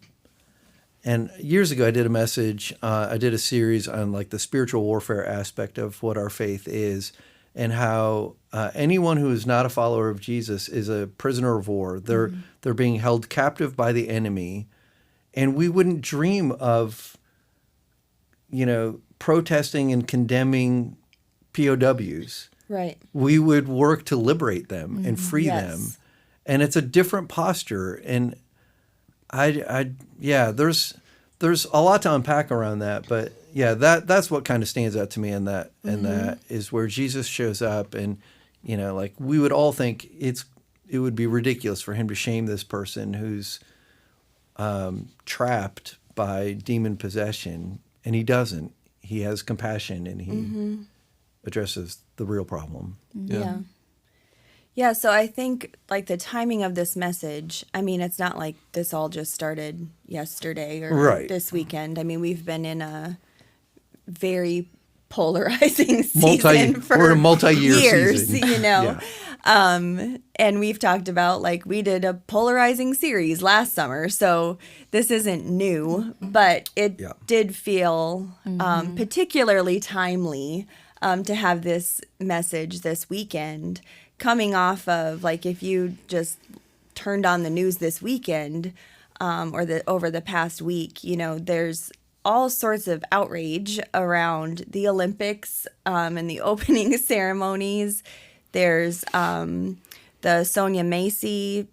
And years ago, I did a series on like the spiritual warfare aspect of what our faith is, and how anyone who is not a follower of Jesus is a prisoner of war. They're being held captive by the enemy, and we wouldn't dream of, protesting and condemning POWs. Right. We would work to liberate them and free them, and it's a different posture. And there's a lot to unpack around that, but that's what kind of stands out to me in that, and that is where Jesus shows up, and like we would all think it would be ridiculous for him to shame this person who's trapped by demon possession, and he doesn't. He has compassion and he addresses the real problem. Yeah, so I think like the timing of this message, I mean, it's not like this all just started yesterday or this weekend. I mean, we've been in a very polarizing season for a multi-year years, season. And we've talked about, like, we did a polarizing series last summer, so this isn't new, but it did feel particularly timely to have this message this weekend, coming off of, like, if you just turned on the news this weekend or over the past week, there's all sorts of outrage around the Olympics and the opening ceremonies. There's the Sonia Macy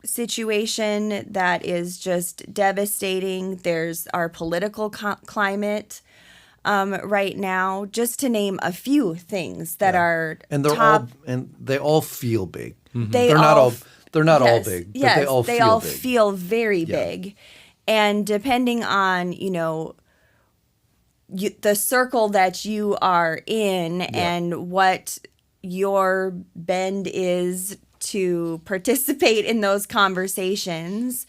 situation that is just devastating. There's our political climate right now, just to name a few things that are they all feel big. They're not all big, but yes, they all feel big. Feel very big. And depending on, the circle that you are in and what your bend is to participate in those conversations,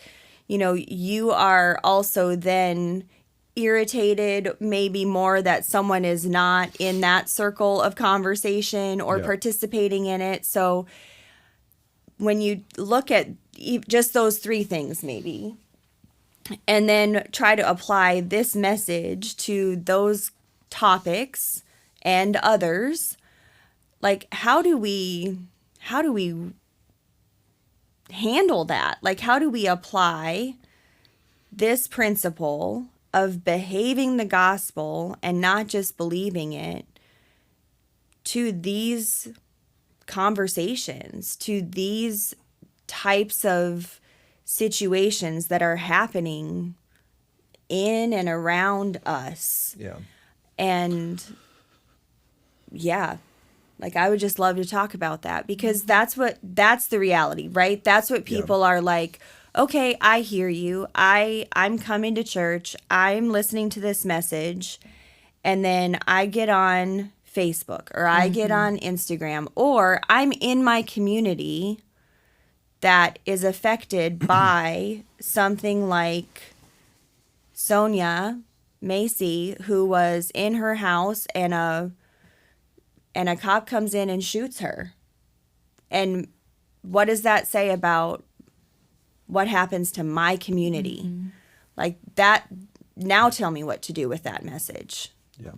you are also then irritated maybe more that someone is not in that circle of conversation or participating in it. So when you look at just those three things, maybe and then try to apply this message to those topics and others. Like, how do we handle that? Like, how do we apply this principle of behaving the gospel and not just believing it to these conversations, to these types of situations that are happening in and around us? Yeah. And yeah, like, I would just love to talk about that, because that's the reality, right? That's what people are like, okay, I hear you. I'm coming to church. I'm listening to this message. And then I get on Facebook, or I get on Instagram, or I'm in my community that is affected by something like Sonia Macy, who was in her house and a cop comes in and shoots her. And what does that say about what happens to my community? Like that, now tell me what to do with that message. Yeah.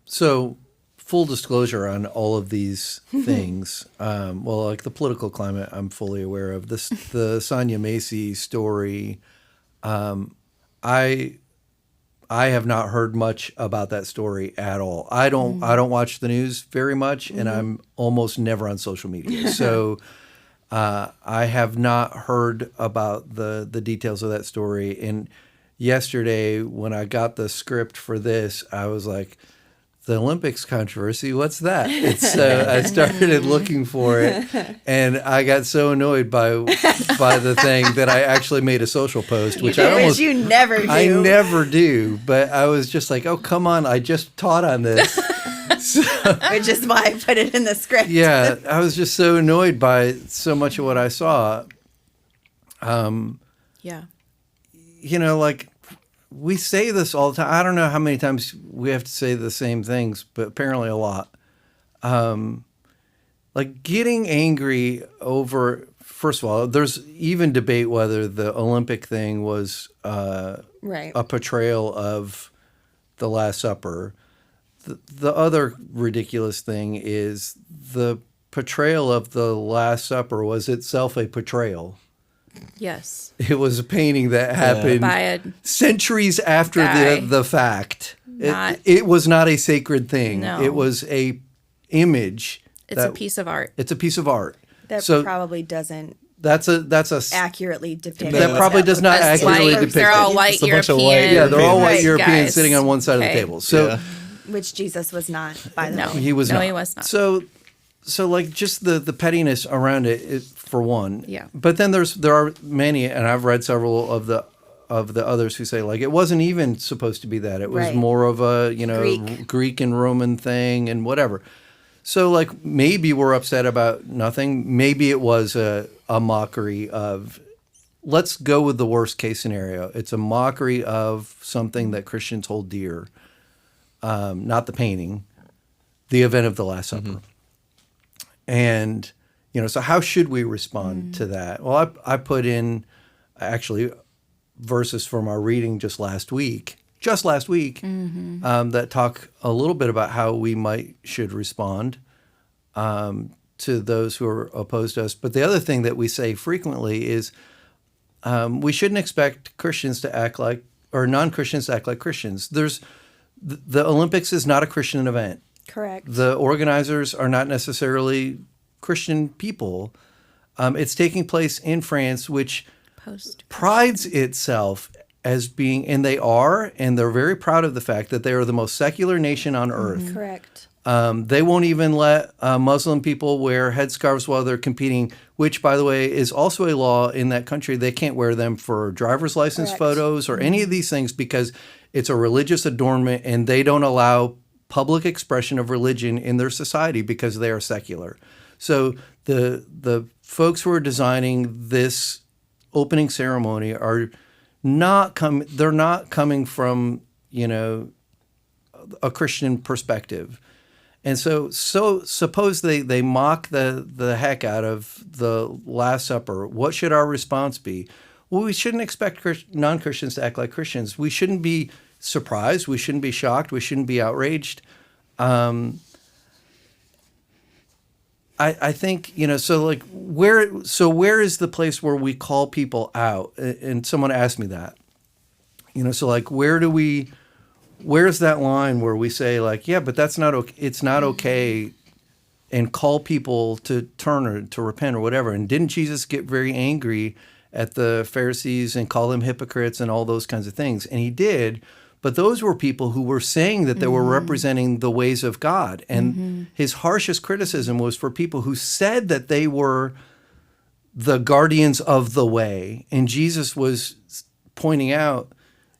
So, full disclosure on all of these things. Well, like the political climate, I'm fully aware of. The Sonia Macy story. I have not heard much about that story at all. I don't watch the news very much, and I'm almost never on social media. So I have not heard about the details of that story. And yesterday, when I got the script for this, I was like, the Olympics controversy, what's that? So I started looking for it, and I got so annoyed by the thing that I actually made a social post, which you never do. I never do, but I was just like, oh, come on, I just taught on this. Which is why I put it in the script. Yeah, I was just so annoyed by so much of what I saw. Yeah. You know, like, we say this all the time. I don't know how many times we have to say the same things, but apparently a lot. Like, getting angry over, first of all, there's even debate whether the Olympic thing was Right. a portrayal of the Last Supper. The other ridiculous thing is the portrayal of the Last Supper was itself a portrayal. Yes. It was a painting that happened By a centuries after guy. the fact. Not- It was not a sacred thing. No. It was a image. It's a piece of art. It's a piece of art. That So probably doesn't that's a accurately depict. that probably does not Us accurately white- depict They're all it. white It's a bunch of European. white Yeah, they're all white Right, Europeans guys. sitting on one side of the Okay. table. So Yeah. Which Jesus was not, by the No. way. he was No, not. he was not. So like, just the pettiness around it for one. Yeah. But then there are many, and I've read several of the others who say, like, it wasn't even supposed to be that. It was Right. more of a, Greek and Roman thing and whatever. So, like, maybe we're upset about nothing. Maybe it was a mockery of, let's go with the worst case scenario. It's a mockery of something that Christians hold dear. Not the painting, the event of the Last Supper. And, so how should we respond to that? Well, I put in actually verses from our reading just last week, that talk a little bit about how we should respond to those who are opposed to us. But the other thing that we say frequently is we shouldn't expect Christians to act like, or non-Christians to act like Christians. The Olympics is not a Christian event. Correct. The organizers are not necessarily Christian people. It's taking place in France, which prides itself as being, and they're very proud of the fact that they are the most secular nation on earth. Correct. They won't even let Muslim people wear headscarves while they're competing, which, by the way, is also a law in that country. They can't wear them for driver's license Correct. photos or any of these things because it's a religious adornment, and they don't allow public expression of religion in their society because they are secular. So the folks who are designing this opening ceremony are they're not coming from, a Christian perspective. And so suppose they mock the heck out of the Last Supper. What should our response be? Well, we shouldn't expect non-Christians to act like Christians. We shouldn't be surprised. We shouldn't be shocked. We shouldn't be outraged. I think, where is the place where we call people out? And someone asked me that. Where's that line where we say but that's not okay. It's not okay, and call people to turn or to repent or whatever. And didn't Jesus get very angry at the Pharisees and call them hypocrites and all those kinds of things? And he did, but those were people who were saying that they were representing the ways of God. And his harshest criticism was for people who said that they were the guardians of the way. And Jesus was pointing out,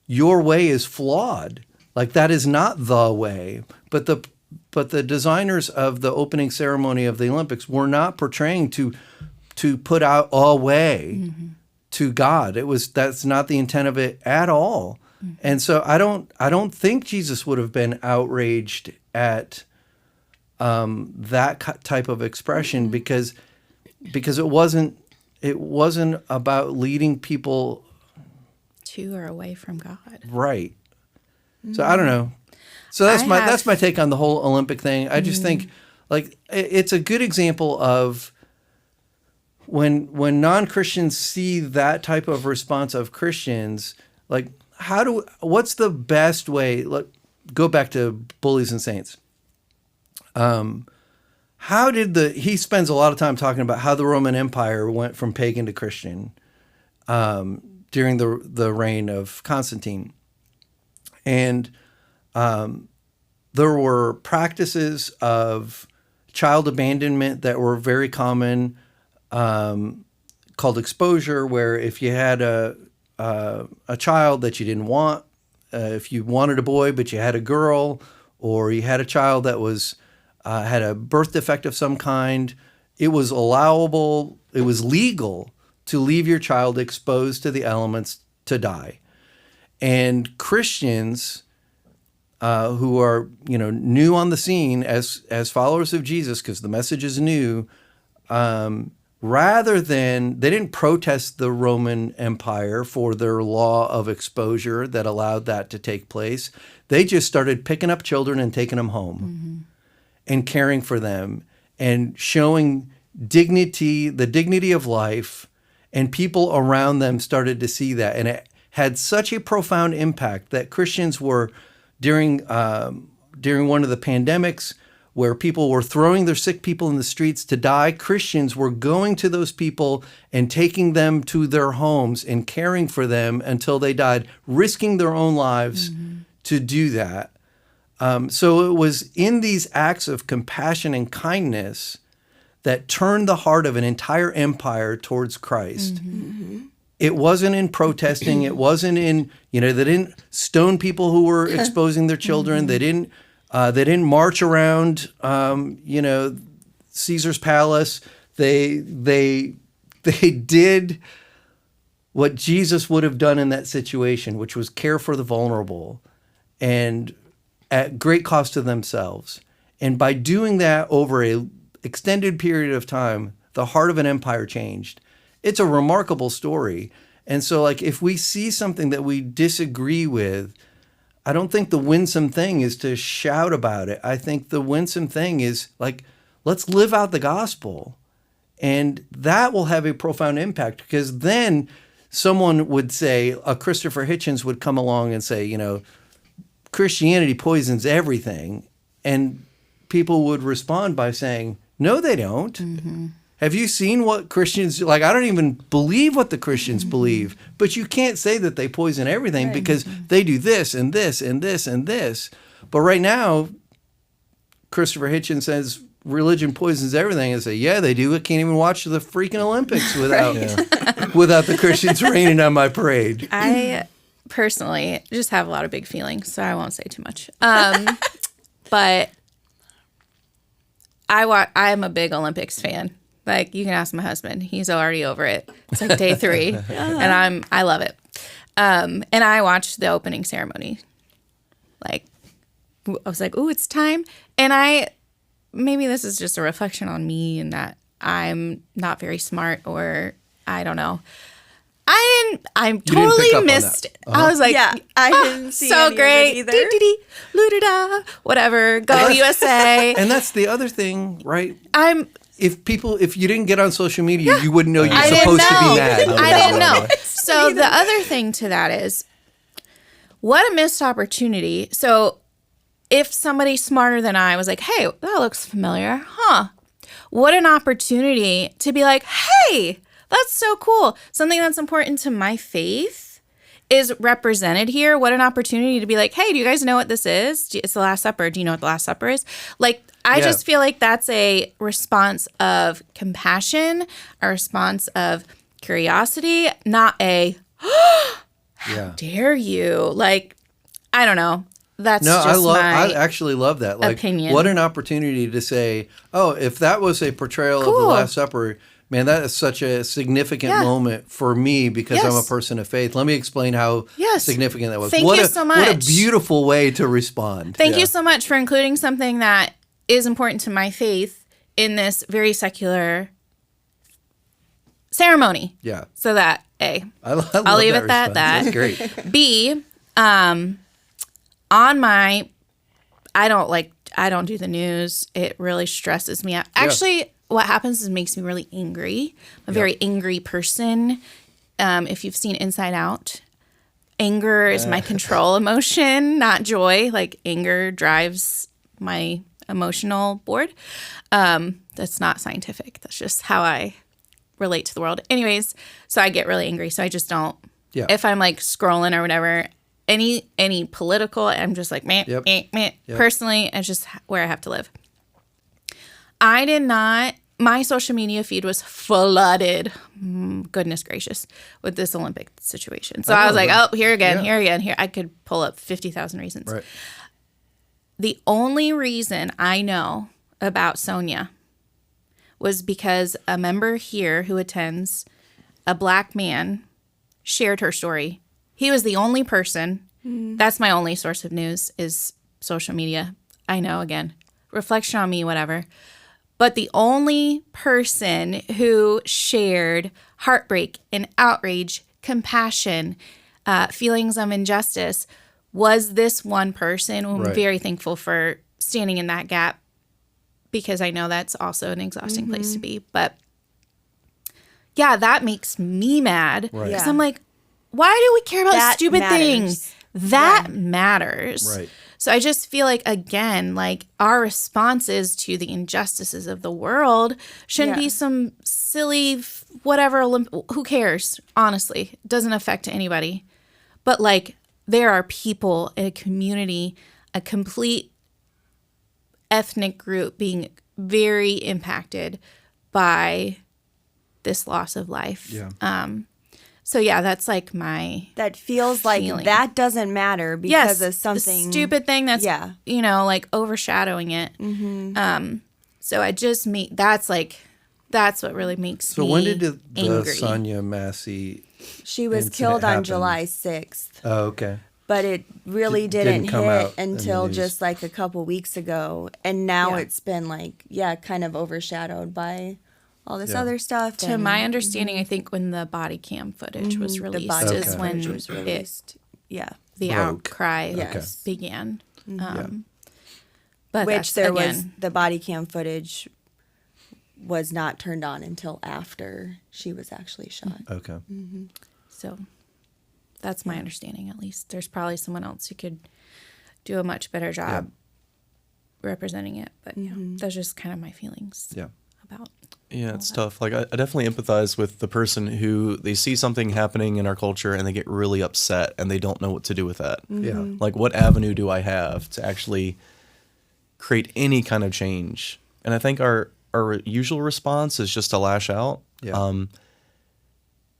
your way is flawed. That is not the way. But the designers of the opening ceremony of the Olympics were not portraying to put out a way to God. That's not the intent of it at all. And so I don't think Jesus would have been outraged at that type of expression because it wasn't about leading people to or away from God. Right. So I don't know. So that's my take on the whole Olympic thing. I just think it's a good example of when non-Christians see that type of response of Christians, what's the best way? Go back to Bullies and Saints. He spends a lot of time talking about how the Roman Empire went from pagan to Christian during the reign of Constantine. And there were practices of child abandonment that were very common, called exposure, where if you had a child that you didn't want, if you wanted a boy but you had a girl, or you had a child that was had a birth defect of some kind, it was allowable, it was legal to leave your child exposed to the elements to die. And Christians who are new on the scene as followers of Jesus, because the message is new, rather than, they didn't protest the Roman Empire for their law of exposure that allowed that to take place. They just started picking up children and taking them home and caring for them and showing dignity, the dignity of life, and people around them started to see that. And it had such a profound impact that Christians were, during one of the pandemics where people were throwing their sick people in the streets to die, Christians were going to those people and taking them to their homes and caring for them until they died, risking their own lives to do that. So it was in these acts of compassion and kindness that turned the heart of an entire empire towards Christ. It wasn't in protesting. It wasn't in, they didn't stone people who were exposing their children. They didn't march around, Caesar's palace. They did what Jesus would have done in that situation, which was care for the vulnerable, and at great cost to themselves. And by doing that over a extended period of time, the heart of an empire changed. It's a remarkable story. And so, if we see something that we disagree with, I don't think the winsome thing is to shout about it. I think the winsome thing is, let's live out the gospel. And that will have a profound impact, because then someone would say, a Christopher Hitchens would come along and say, Christianity poisons everything. And people would respond by saying, no, they don't. Have you seen what Christians, I don't even believe what the Christians believe, but you can't say that they poison everything because they do this and this and this and this. But right now, Christopher Hitchens says religion poisons everything, and say, yeah, they do. I can't even watch the freaking Olympics without the Christians raining on my parade. I personally just have a lot of big feelings, so I won't say too much. But I'm a big Olympics fan. You can ask my husband. He's already over it. It's day 3, and I love it. And I watched the opening ceremony. I was like, ooh, it's time. And maybe this is just a reflection on me and that I'm not very smart, or I don't know. I pick totally up on missed that. it. I was like, Yeah, I didn't see so any great. of it either. Dee-dee-dee, loo-da-da, whatever. Go USA. And that's the other thing, right? I'm If you didn't get on social media, you wouldn't know you're I supposed didn't to know. be mad. I didn't know. So the other thing to that is, what a missed opportunity. So if somebody smarter than I was like, hey, that looks familiar, huh? What an opportunity to be like, hey, that's so cool. Something that's important to my faith is represented here. What an opportunity to be like, hey, do you guys know what this is? It's the Last Supper. Do you know what the Last Supper is? Like, I Yeah. just feel like that's a response of compassion, a response of curiosity, not a, Yeah. dare you? Like, I don't know. That's No, just I actually love that. Like, opinion. what an opportunity to say, oh, if that was a portrayal of the Cool. Last Supper, man, that is such a significant Yeah. moment for me because I'm a Yes. person of faith. Let me explain how Yes. significant that was. Thank What you a, so What a much. beautiful way to respond. Thank you so much for including something that is important to my faith in this very secular ceremony. Yeah. So that A. I'll leave it at that. That's great. B, on my, I don't do the news. It really stresses me out. Actually, what happens is it makes me really angry. I'm a very angry person. If you've seen Inside Out, anger is my control emotion, not joy. Like, anger drives my emotional board. That's not scientific. That's just how I relate to the world. Anyways, so I get really angry. So I just don't. Yeah. If I'm like scrolling or whatever, any political, I'm just like, meh, Yep. meh, meh. Yep. Personally, it's just where I have to live. I did not. My social media feed was flooded, goodness gracious, with this Olympic situation. So I was like, oh, here again, here again, here. I could pull up 50,000 reasons. Right. The only reason I know about Sonia was because a member here who attends, a black man, shared her story. He was the only person. That's my only source of news is social media. I know, again, reflection on me, whatever. But the only person who shared heartbreak and outrage, compassion, feelings of injustice was this one person. I'm Right. very thankful for standing in that gap because I know that's also an exhausting place to be. But yeah, that makes me mad because Right. Yeah. I'm like, why do we care about That stupid matters. things? That matters. Right. So I just feel like, again, like our responses to the injustices of the world shouldn't Yeah. be some silly whatever. Who cares? Honestly, it doesn't affect anybody. But like, there are people in a community, a complete ethnic group being very impacted by this loss of life. Yeah. So yeah, that's like my That feels like feeling. that doesn't matter because of something the stupid thing that's Yeah. like overshadowing it. So I just that's what really makes So me when did the angry. Sonia Massey? She was incident killed on happened? July 6th, Oh, okay. but it really Didn't didn't come hit out in the until news. just like a couple weeks ago. And now Yeah. it's been like, kind of overshadowed by all this Yeah. other stuff. To my understanding, I think when the body cam footage was the released body is cam when footage was released. Yeah. the Broke. outcry Yes. began. But Which that's, there was again, the body cam footage was not turned on until after she was actually shot. Okay. so that's my understanding, at least. There's probably someone else who could do a much better job representing it. But yeah, that's just kind of my feelings Yeah. about. Yeah, it's tough. Like, I definitely empathize with the person who they see something happening in our culture and they get really upset and they don't know what to do with that. Yeah. Like, what avenue do I have to actually create any kind of change? And I think our usual response is just to lash out. Yeah.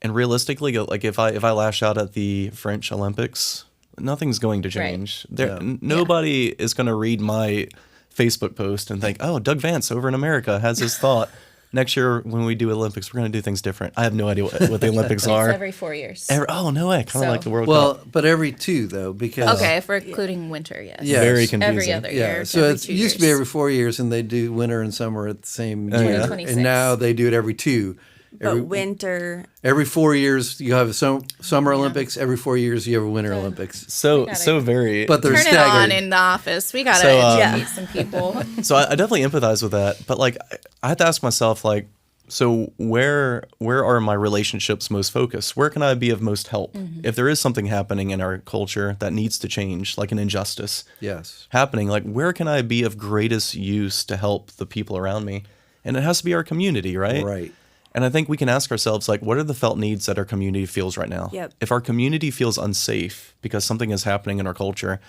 And realistically, like if I lash out at the French Olympics, nothing's going to change. Yeah. Nobody is going to read my Facebook post and think, "Oh, Doug Vance over in America has his thought." next year when we do Olympics, we're going to do things different. I have no idea what the Olympics are. It's every 4 years. Oh, no way. Kind of like the World Well, Cup. but every 2 though, because Okay, if we're including winter, yes. Yes. Very confusing. Every other year. yeah, so every it 2 used to be years. every 4 years, and they do winter and summer at the same year, 2026. and now they do it every 2. But winter, Every 4 years you have a summer Olympics. Every 4 years you have a Winter Olympics. So gotta- very. But they're Turn it staggered. on in the office. We got to So, educate some people. So I definitely empathize with that, but like I had to ask myself, like, so where are my relationships most focused? Where can I be of most help? If there is something happening in our culture that needs to change, like an injustice Yes. happening, like where can I be of greatest use to help the people around me? And it has to be our community, right? Right. And I think we can ask ourselves, like, what are the felt needs that our community feels right now? Yep. If our community feels unsafe because something is happening in our culture,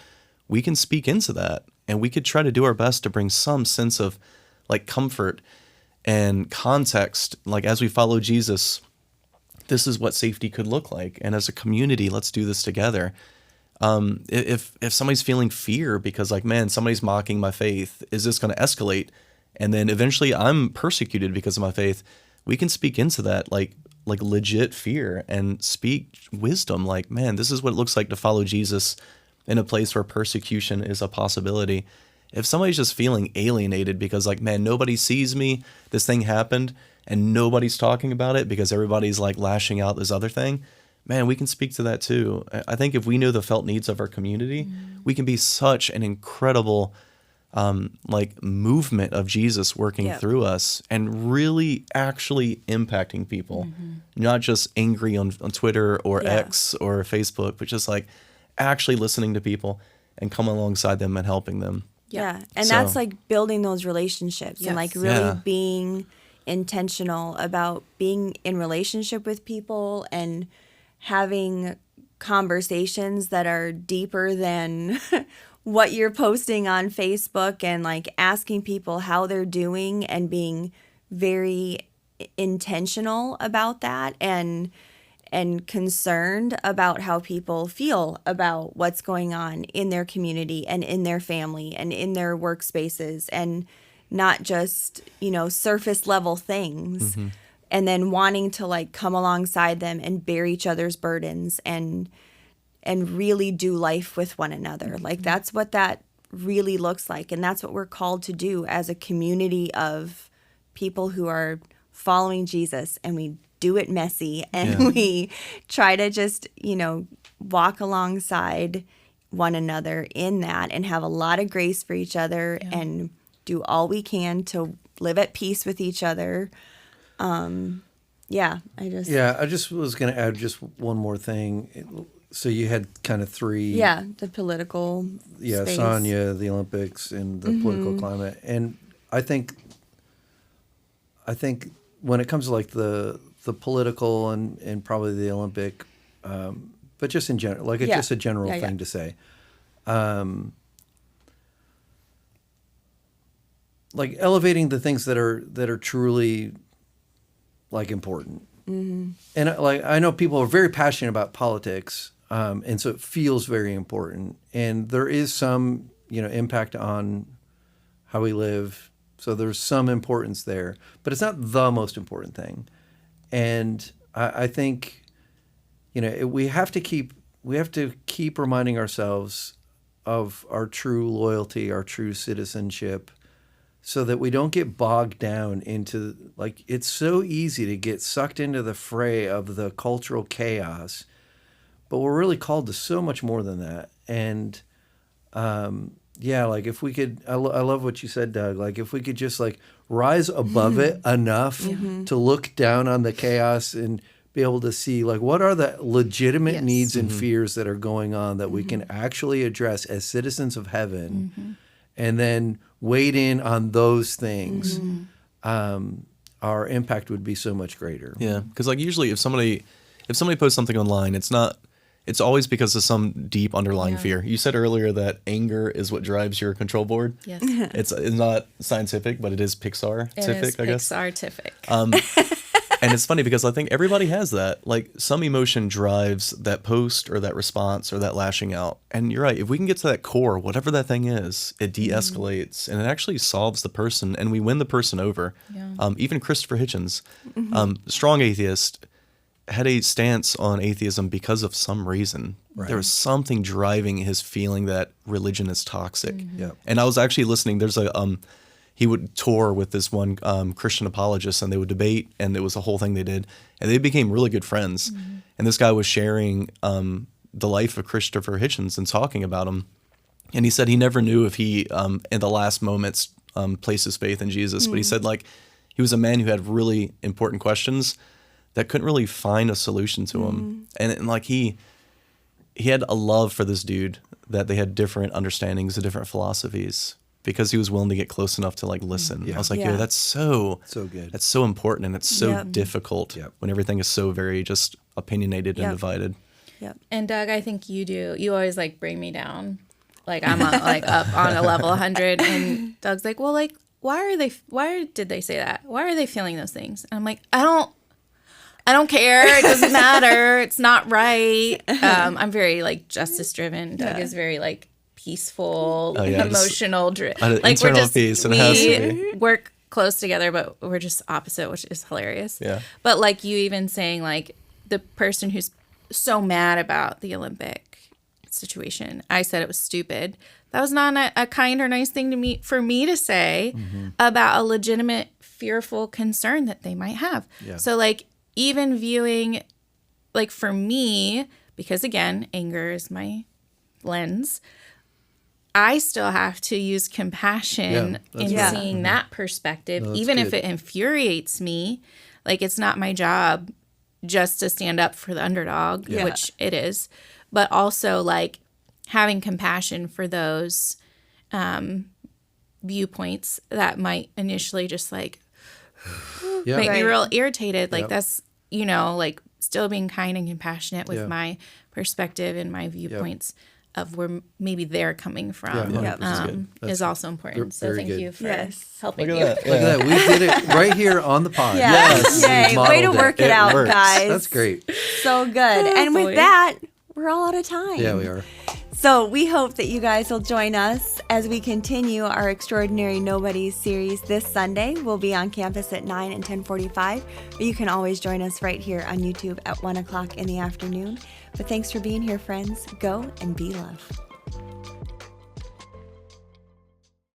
we can speak into that, and we could try to do our best to bring some sense of like comfort and context. Like, as we follow Jesus, this is what safety could look like. And as a community, let's do this together. If somebody's feeling fear because, like, man, somebody's mocking my faith, is this going to escalate? And then eventually I'm persecuted because of my faith. We can speak into that, like legit fear, and speak wisdom. Like, man, this is what it looks like to follow Jesus in a place where persecution is a possibility. If somebody's just feeling alienated because, like, man, nobody sees me, this thing happened, and nobody's talking about it because everybody's like lashing out this other thing, man, we can speak to that too. I think if we know the felt needs of our community, we can be such an incredible like movement of Jesus working through us and really actually impacting people, not just angry on Twitter or X or Facebook, but just like actually listening to people and coming alongside them and helping them. yeah. And So- that's like building those relationships and like really Yeah. being intentional about being in relationship with people and having conversations that are deeper than what you're posting on Facebook, and like asking people how they're doing and being very intentional about that, and concerned about how people feel about what's going on in their community and in their family and in their workspaces, and not just, surface level things. And then wanting to like come alongside them and bear each other's burdens and really do life with one another. Like, that's what that really looks like. And that's what we're called to do as a community of people who are following Jesus. And we do it messy, and we try to just, walk alongside one another in that, and have a lot of grace for each other, and do all we can to live at peace with each other. I just was going to add just one more thing. So you had kind of 3. Yeah, the political space. Sonia, the Olympics, and the political climate. And I think when it comes to like the political and probably the Olympic, but just in general, like it's just a general thing to say. Like elevating the things that are truly like important. And like I know people are very passionate about politics, and so it feels very important. And there is some impact on how we live, so there's some importance there, but it's not the most important thing. And I think we have to keep reminding ourselves of our true loyalty, our true citizenship, so that we don't get bogged down into, like, it's so easy to get sucked into the fray of the cultural chaos, but we're really called to so much more than that. And like if we could, I love what you said, Doug, like if we could just like rise above it enough to look down on the chaos and be able to see like what are the legitimate needs and fears that are going on that we can actually address as citizens of heaven, and then wade in on those things, our impact would be so much greater. Yeah, because like usually if somebody posts something online, it's always because of some deep underlying fear. You said earlier that anger is what drives your control board. Yes. It's not scientific, but it is Pixar-tific, I guess. Pixar-tific. And it's funny because I think everybody has that. Like some emotion drives that post or that response or that lashing out. And you're right. If we can get to that core, whatever that thing is, it de-escalates and it actually solves the person and we win the person over. Yeah. Even Christopher Hitchens, strong atheist, had a stance on atheism because of some reason. Right. There was something driving his feeling that religion is toxic. Yep. And I was actually listening. There's a he would tour with this one Christian apologist, and they would debate, and it was a whole thing they did, and they became really good friends. And this guy was sharing the life of Christopher Hitchens and talking about him, and he said he never knew if he in the last moments placed his faith in Jesus, but he said like he was a man who had really important questions that couldn't really find a solution to them, and like he had a love for this dude that they had different understandings of different philosophies. Because he was willing to get close enough to like listen. Yeah. I was like, yo, that's so good. That's so important, and it's so difficult Yep. when everything is so very just opinionated and divided. Yep. And Doug, I think you do. You always like bring me down. Like I'm on, like up on a level 100, and Doug's like, well, like why did they say that? Why are they feeling those things? And I'm like, I don't care. It doesn't matter. It's not right. I'm very like justice driven. Doug is very like peaceful, emotional, like internal peace, and it has to be. Work close together, but we're just opposite, which is hilarious. Yeah. But like you even saying like the person who's so mad about the Olympic situation, I said it was stupid. That was not a kind or nice thing for me to say about a legitimate, fearful concern that they might have. Yeah. So like even viewing, like for me, because again, anger is my lens. I still have to use compassion in seeing that perspective, even if it infuriates me. Like, it's not my job just to stand up for the underdog, which it is, but also, like, having compassion for those viewpoints that might initially just, like, make me real irritated. Like, that's, you know, like, still being kind and compassionate with my perspective and my viewpoints. Of where maybe they're coming from is also important. So thank you for helping me. Look at that. We did it right here on the pod. Yay. Way to work it out, works. guys. That's great. So good. And with that, we're all out of time. Yeah, we are. So we hope that you guys will join us as we continue our Extraordinary Nobodies series this Sunday. We'll be on campus at 9 and 10:45, but you can always join us right here on YouTube at 1 o'clock in the afternoon. But thanks for being here, friends. Go and be love.